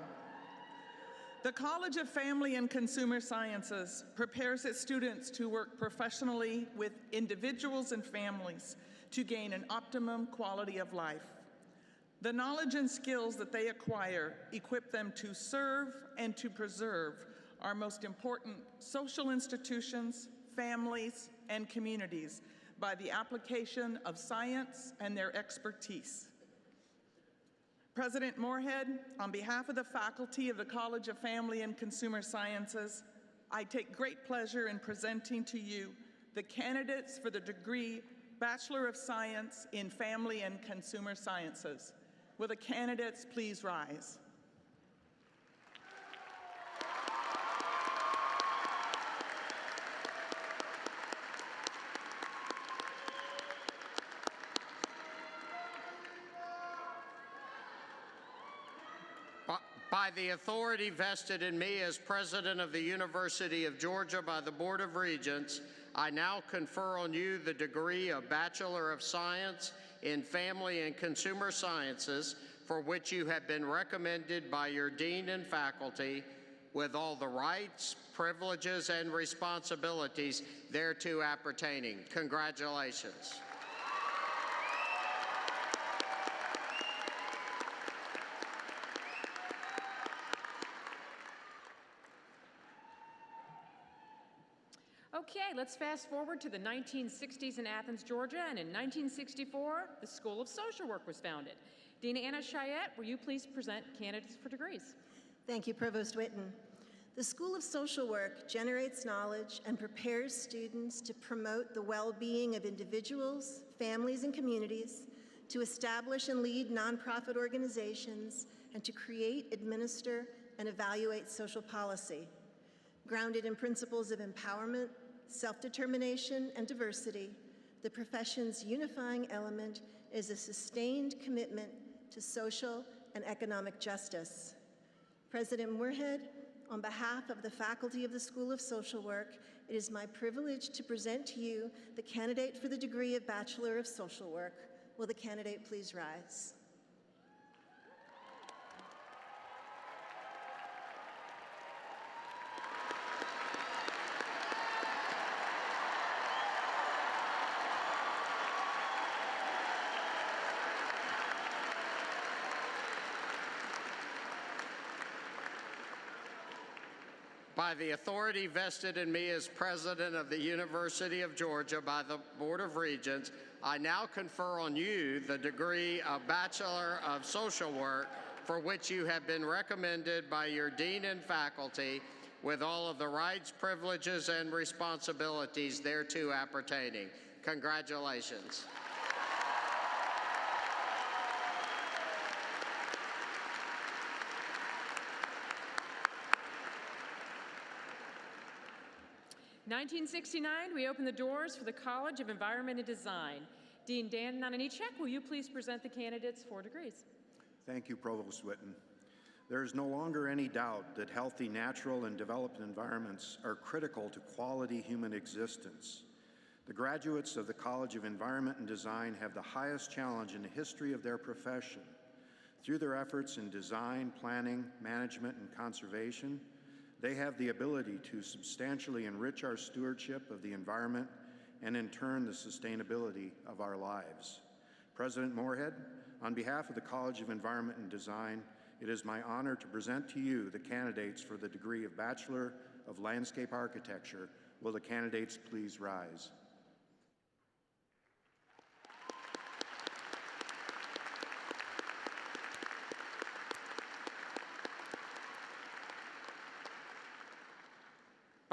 The College of Family and Consumer Sciences prepares its students to work professionally with individuals and families to gain an optimum quality of life. The knowledge and skills that they acquire equip them to serve and to preserve our most important social institutions, families, and communities by the application of science and their expertise. President Moorhead, on behalf of the faculty of the College of Family and Consumer Sciences, I take great pleasure in presenting to you the candidates for the degree Bachelor of Science in Family and Consumer Sciences. Will the candidates please rise? By the authority vested in me as President of the University of Georgia by the Board of Regents, I now confer on you the degree of Bachelor of Science in Family and Consumer Sciences, for which you have been recommended by your dean and faculty, with all the rights, privileges, and responsibilities thereto appertaining. Congratulations. Okay, let's fast forward to the 1960s in Athens, Georgia, and in 1964, the School of Social Work was founded. Dean Anna Chayette, will you please present candidates for degrees? Thank you, Provost Witten. The School of Social Work generates knowledge and prepares students to promote the well-being of individuals, families, and communities, to establish and lead nonprofit organizations, and to create, administer, and evaluate social policy. Grounded in principles of empowerment, self-determination, and diversity, the profession's unifying element is a sustained commitment to social and economic justice. President Moorhead, on behalf of the faculty of the School of Social Work, it is my privilege to present to you the candidate for the degree of Bachelor of Social Work. Will the candidate please rise? By the authority vested in me as President of the University of Georgia by the Board of Regents, I now confer on you the degree of Bachelor of Social Work, for which you have been recommended by your Dean and faculty, with all of the rights, privileges, and responsibilities thereto appertaining. Congratulations. In 1969, we opened the doors for the College of Environment and Design. Dean Dan Nananichek, will you please present the candidates for degrees? Thank you, Provost Witten. There is no longer any doubt that healthy, natural, and developed environments are critical to quality human existence. The graduates of the College of Environment and Design have the highest challenge in the history of their profession. Through their efforts in design, planning, management, and conservation, they have the ability to substantially enrich our stewardship of the environment and, in turn, the sustainability of our lives. President Moorhead, on behalf of the College of Environment and Design, it is my honor to present to you the candidates for the degree of Bachelor of Landscape Architecture. Will the candidates please rise?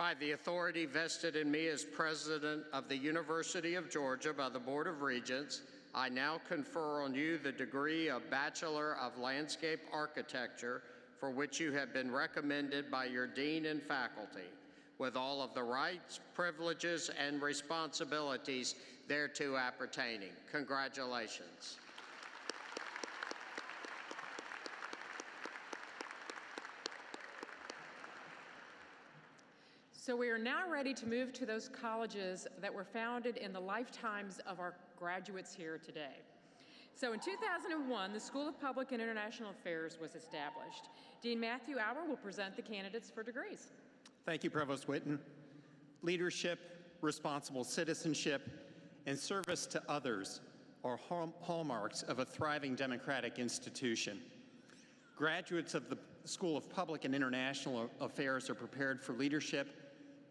By the authority vested in me as President of the University of Georgia by the Board of Regents, I now confer on you the degree of Bachelor of Landscape Architecture, for which you have been recommended by your Dean and faculty, with all of the rights, privileges, and responsibilities thereto appertaining. Congratulations. So we are now ready to move to those colleges that were founded in the lifetimes of our graduates here today. So in 2001, the School of Public and International Affairs was established. Dean Matthew Auer will present the candidates for degrees. Thank you, Provost Witten. Leadership, responsible citizenship, and service to others are hallmarks of a thriving democratic institution. Graduates of the School of Public and International Affairs are prepared for leadership,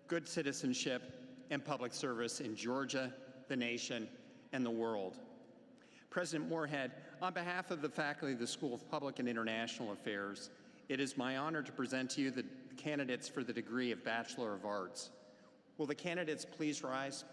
good citizenship, and public service in Georgia, the nation, and the world. President Moorhead, on behalf of the faculty of the School of Public and International Affairs, it is my honor to present to you the candidates for the degree of Bachelor of Arts. Will the candidates please rise?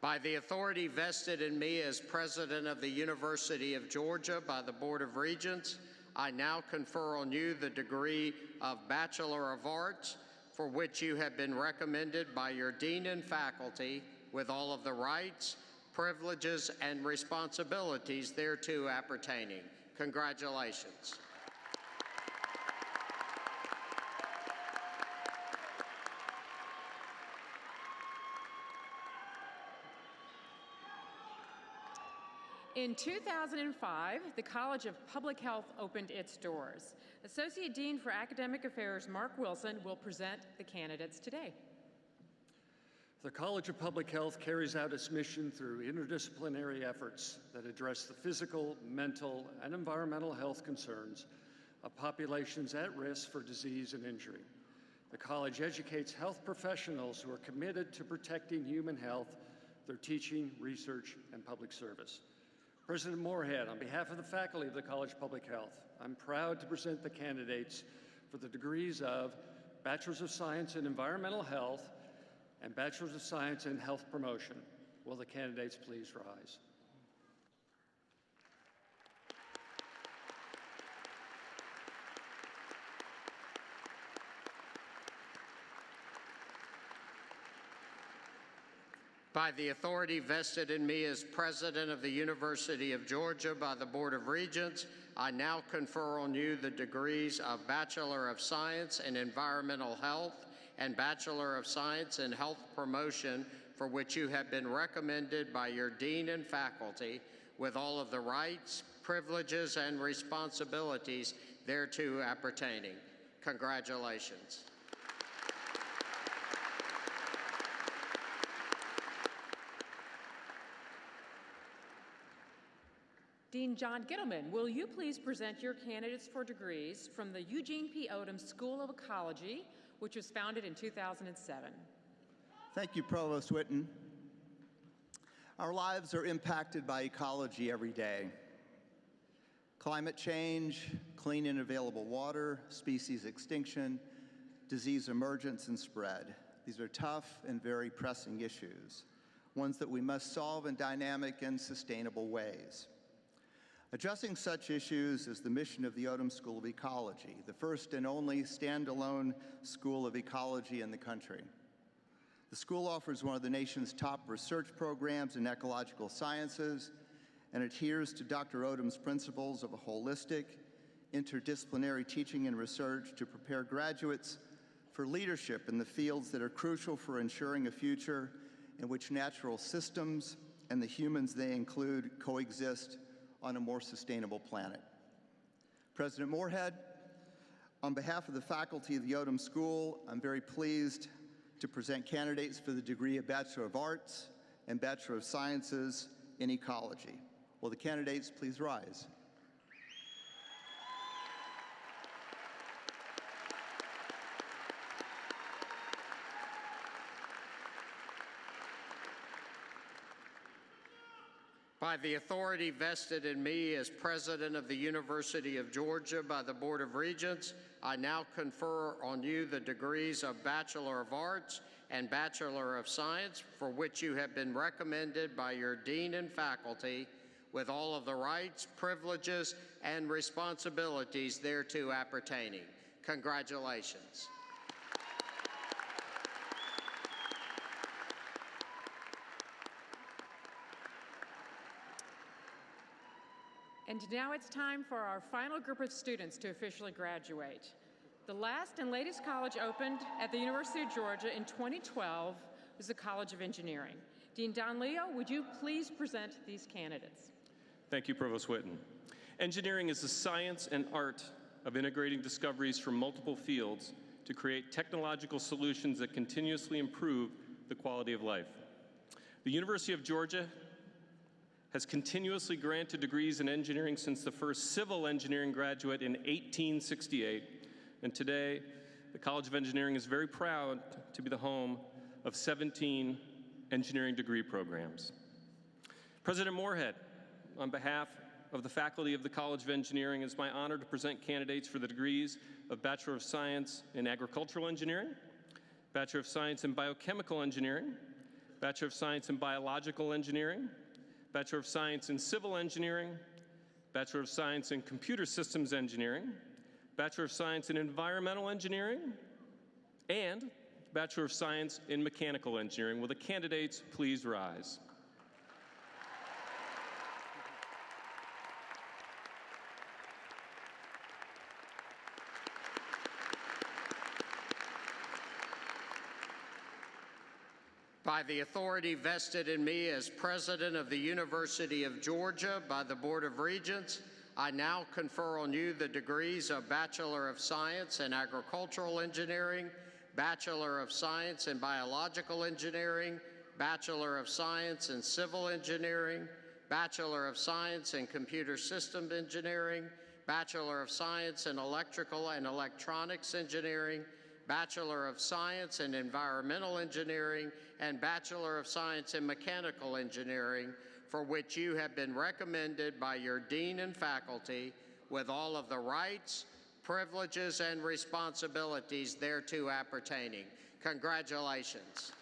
By the authority vested in me as President of the University of Georgia by the Board of Regents, I now confer on you the degree of Bachelor of Arts, for which you have been recommended by your Dean and faculty, with all of the rights, privileges, and responsibilities thereto appertaining. Congratulations. In 2005, the College of Public Health opened its doors. Associate Dean for Academic Affairs Mark Wilson will present the candidates today. The College of Public Health carries out its mission through interdisciplinary efforts that address the physical, mental, and environmental health concerns of populations at risk for disease and injury. The college educates health professionals who are committed to protecting human health through teaching, research, and public service. President Moorhead, on behalf of the faculty of the College of Public Health, I'm proud to present the candidates for the degrees of Bachelor's of Science in Environmental Health and Bachelor's of Science in Health Promotion. Will the candidates please rise? By the authority vested in me as President of the University of Georgia by the Board of Regents, I now confer on you the degrees of Bachelor of Science in Environmental Health and Bachelor of Science in Health Promotion, for which you have been recommended by your dean and faculty, with all of the rights, privileges, and responsibilities thereto appertaining. Congratulations. Dean John Gittleman, will you please present your candidates for degrees from the Eugene P. Odom School of Ecology, which was founded in 2007. Thank you, Provost Whitten. Our lives are impacted by ecology every day. Climate change, clean and available water, species extinction, disease emergence and spread. These are tough and very pressing issues, ones that we must solve in dynamic and sustainable ways. Addressing such issues is the mission of the Odom School of Ecology, the first and only standalone school of ecology in the country. The school offers one of the nation's top research programs in ecological sciences and adheres to Dr. Odom's principles of a holistic, interdisciplinary teaching and research to prepare graduates for leadership in the fields that are crucial for ensuring a future in which natural systems and the humans they include coexist on a more sustainable planet. President Moorhead, on behalf of the faculty of the Odom School, I'm very pleased to present candidates for the degree of Bachelor of Arts and Bachelor of Sciences in Ecology. Will the candidates please rise? By the authority vested in me as President of the University of Georgia by the Board of Regents, I now confer on you the degrees of Bachelor of Arts and Bachelor of Science, for which you have been recommended by your dean and faculty, with all of the rights, privileges, and responsibilities thereto appertaining. Congratulations. And now it's time for our final group of students to officially graduate. The last and latest college opened at the University of Georgia in 2012 was the College of Engineering. Dean Don Leo, would you please present these candidates? Thank you, Provost Whitten. Engineering is the science and art of integrating discoveries from multiple fields to create technological solutions that continuously improve the quality of life. The University of Georgia has continuously granted degrees in engineering since the first civil engineering graduate in 1868, and today the College of Engineering is very proud to be the home of 17 engineering degree programs. President Moorhead, on behalf of the faculty of the College of Engineering, it's my honor to present candidates for the degrees of Bachelor of Science in Agricultural Engineering, Bachelor of Science in Biochemical Engineering, Bachelor of Science in Biological Engineering, Bachelor of Science in Civil Engineering, Bachelor of Science in Computer Systems Engineering, Bachelor of Science in Environmental Engineering, and Bachelor of Science in Mechanical Engineering. Will the candidates please rise? By the authority vested in me as President of the University of Georgia by the Board of Regents, I now confer on you the degrees of Bachelor of Science in Agricultural Engineering, Bachelor of Science in Biological Engineering, Bachelor of Science in Civil Engineering, Bachelor of Science in Computer System Engineering, Bachelor of Science in Electrical and Electronics Engineering, Bachelor of Science in Environmental Engineering, and Bachelor of Science in Mechanical Engineering, for which you have been recommended by your dean and faculty with all of the rights, privileges, and responsibilities thereto appertaining. Congratulations.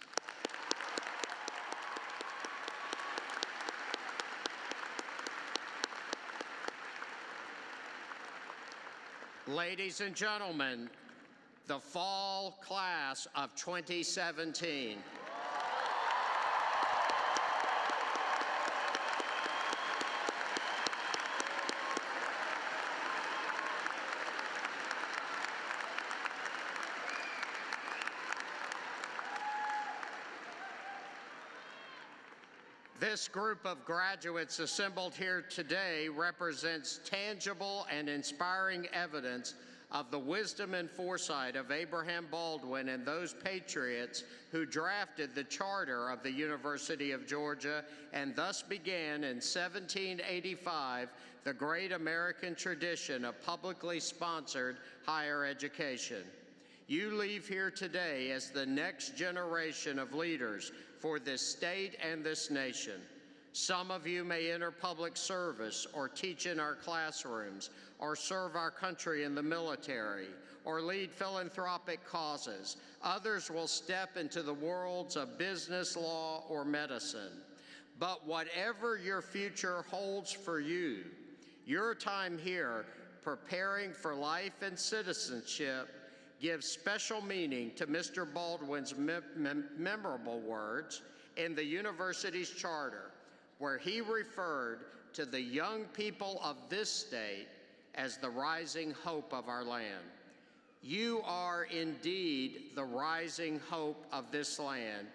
Ladies and gentlemen, the fall class of 2017. This group of graduates assembled here today represents tangible and inspiring evidence of the wisdom and foresight of Abraham Baldwin and those patriots who drafted the charter of the University of Georgia and thus began in 1785 the great American tradition of publicly sponsored higher education. You leave here today as the next generation of leaders for this state and this nation. Some of you may enter public service or teach in our classrooms or serve our country in the military or lead philanthropic causes. Others will step into the worlds of business, law, or medicine. But whatever your future holds for you, your time here preparing for life and citizenship gives special meaning to Mr. Baldwin's memorable words in the university's charter, where he referred to the young people of this state as the rising hope of our land. You are indeed the rising hope of this land,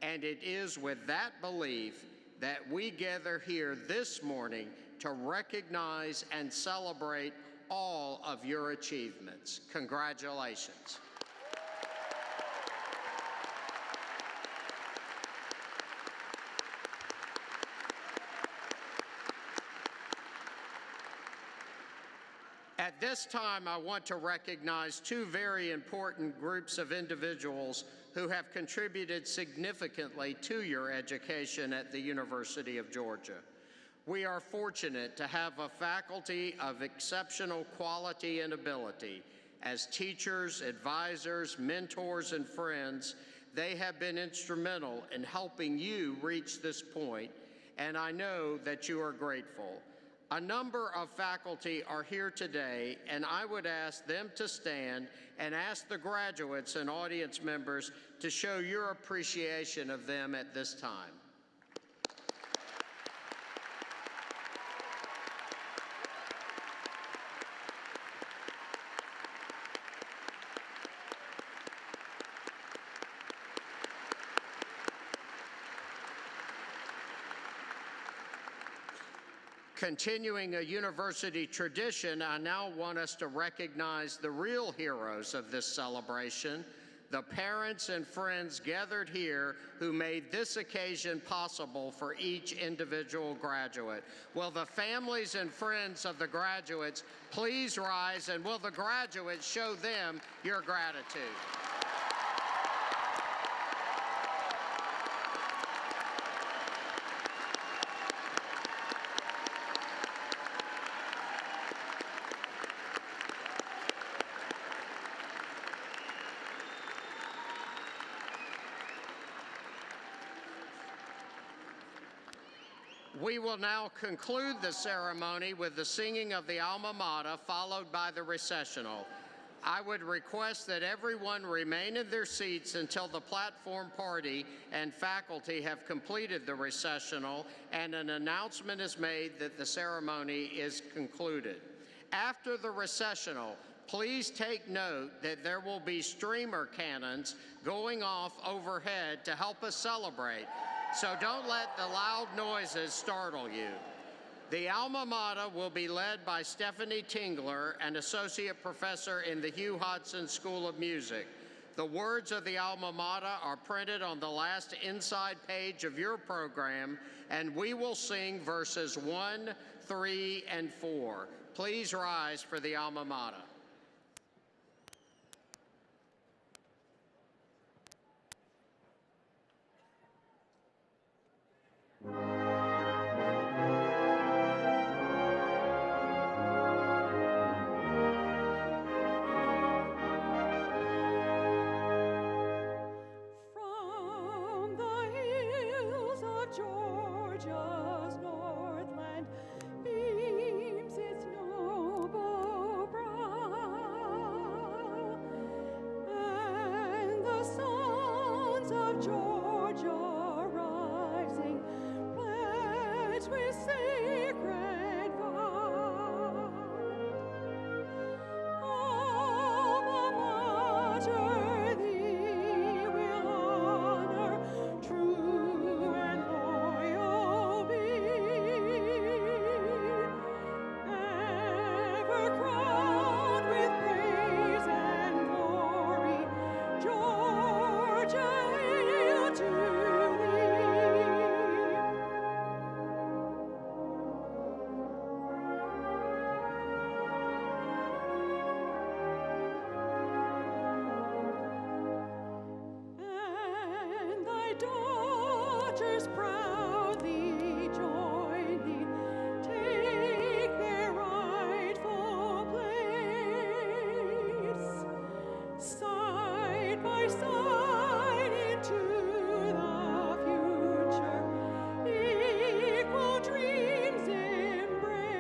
and it is with that belief that we gather here this morning to recognize and celebrate all of your achievements. Congratulations. At this time, I want to recognize two very important groups of individuals who have contributed significantly to your education at the University of Georgia. We are fortunate to have a faculty of exceptional quality and ability. As teachers, advisors, mentors, and friends, they have been instrumental in helping you reach this point, and I know that you are grateful. A number of faculty are here today, and I would ask them to stand and ask the graduates and audience members to show your appreciation of them at this time. Continuing a university tradition, I now want us to recognize the real heroes of this celebration, the parents and friends gathered here who made this occasion possible for each individual graduate. Will the families and friends of the graduates please rise, and will the graduates show them your gratitude? We will now conclude the ceremony with the singing of the Alma Mater, followed by the recessional. I would request that everyone remain in their seats until the platform party and faculty have completed the recessional and an announcement is made that the ceremony is concluded. After the recessional, please take note that there will be streamer cannons going off overhead to help us celebrate, so don't let the loud noises startle you. The alma mater will be led by Stephanie Tingler, an associate professor in the Hugh Hodson School of Music. The words of the alma mater are printed on the last inside page of your program, and we will sing verses 1, 3, and 4. Please rise for the alma mater. From the hills of Georgia's northland beams its noble brow, and the sons of Georgia rising pledge with sacred vow. Alma mater, thee will honor, true and loyal be, ever crowned with praise and glory. Georgia, hail to thee. And thy daughters proudly join thee, take their rightful place, side by side into the future, equal dreams embrace.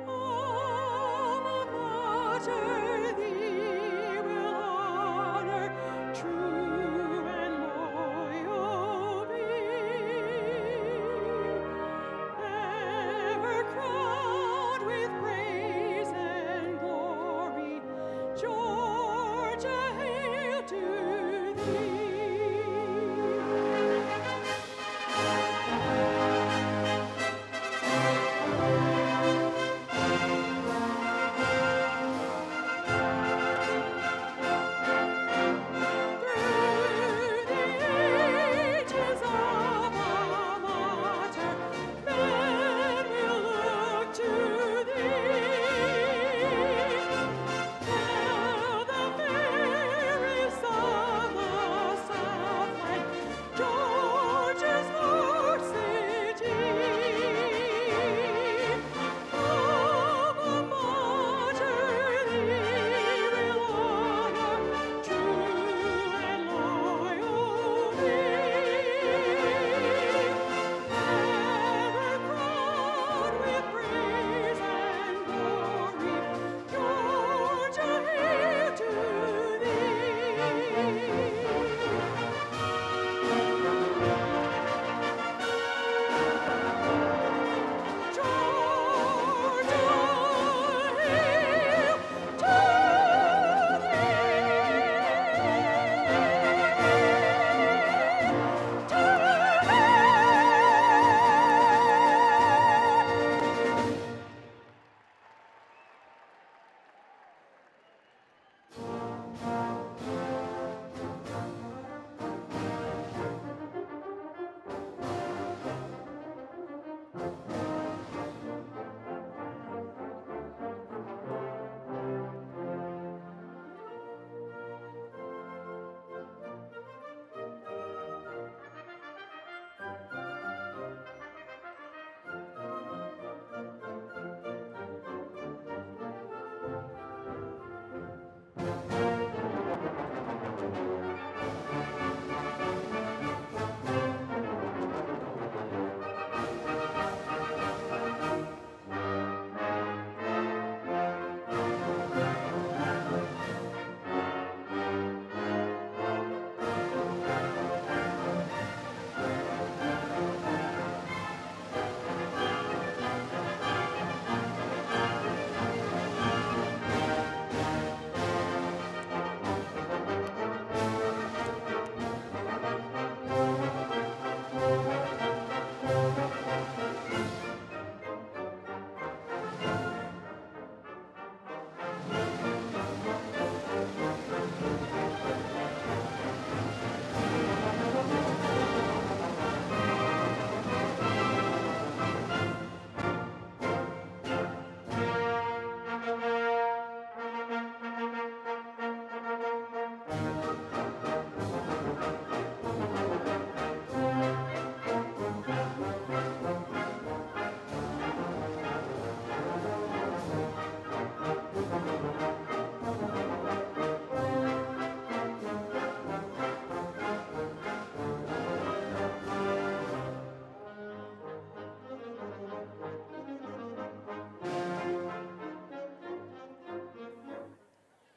Alma mater, thee will honor, true and loyal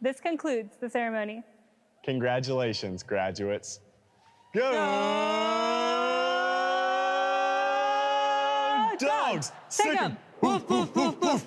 This concludes the ceremony. Congratulations, graduates. Go! Dogs! Sick 'em! Woof, woof, woof, woof!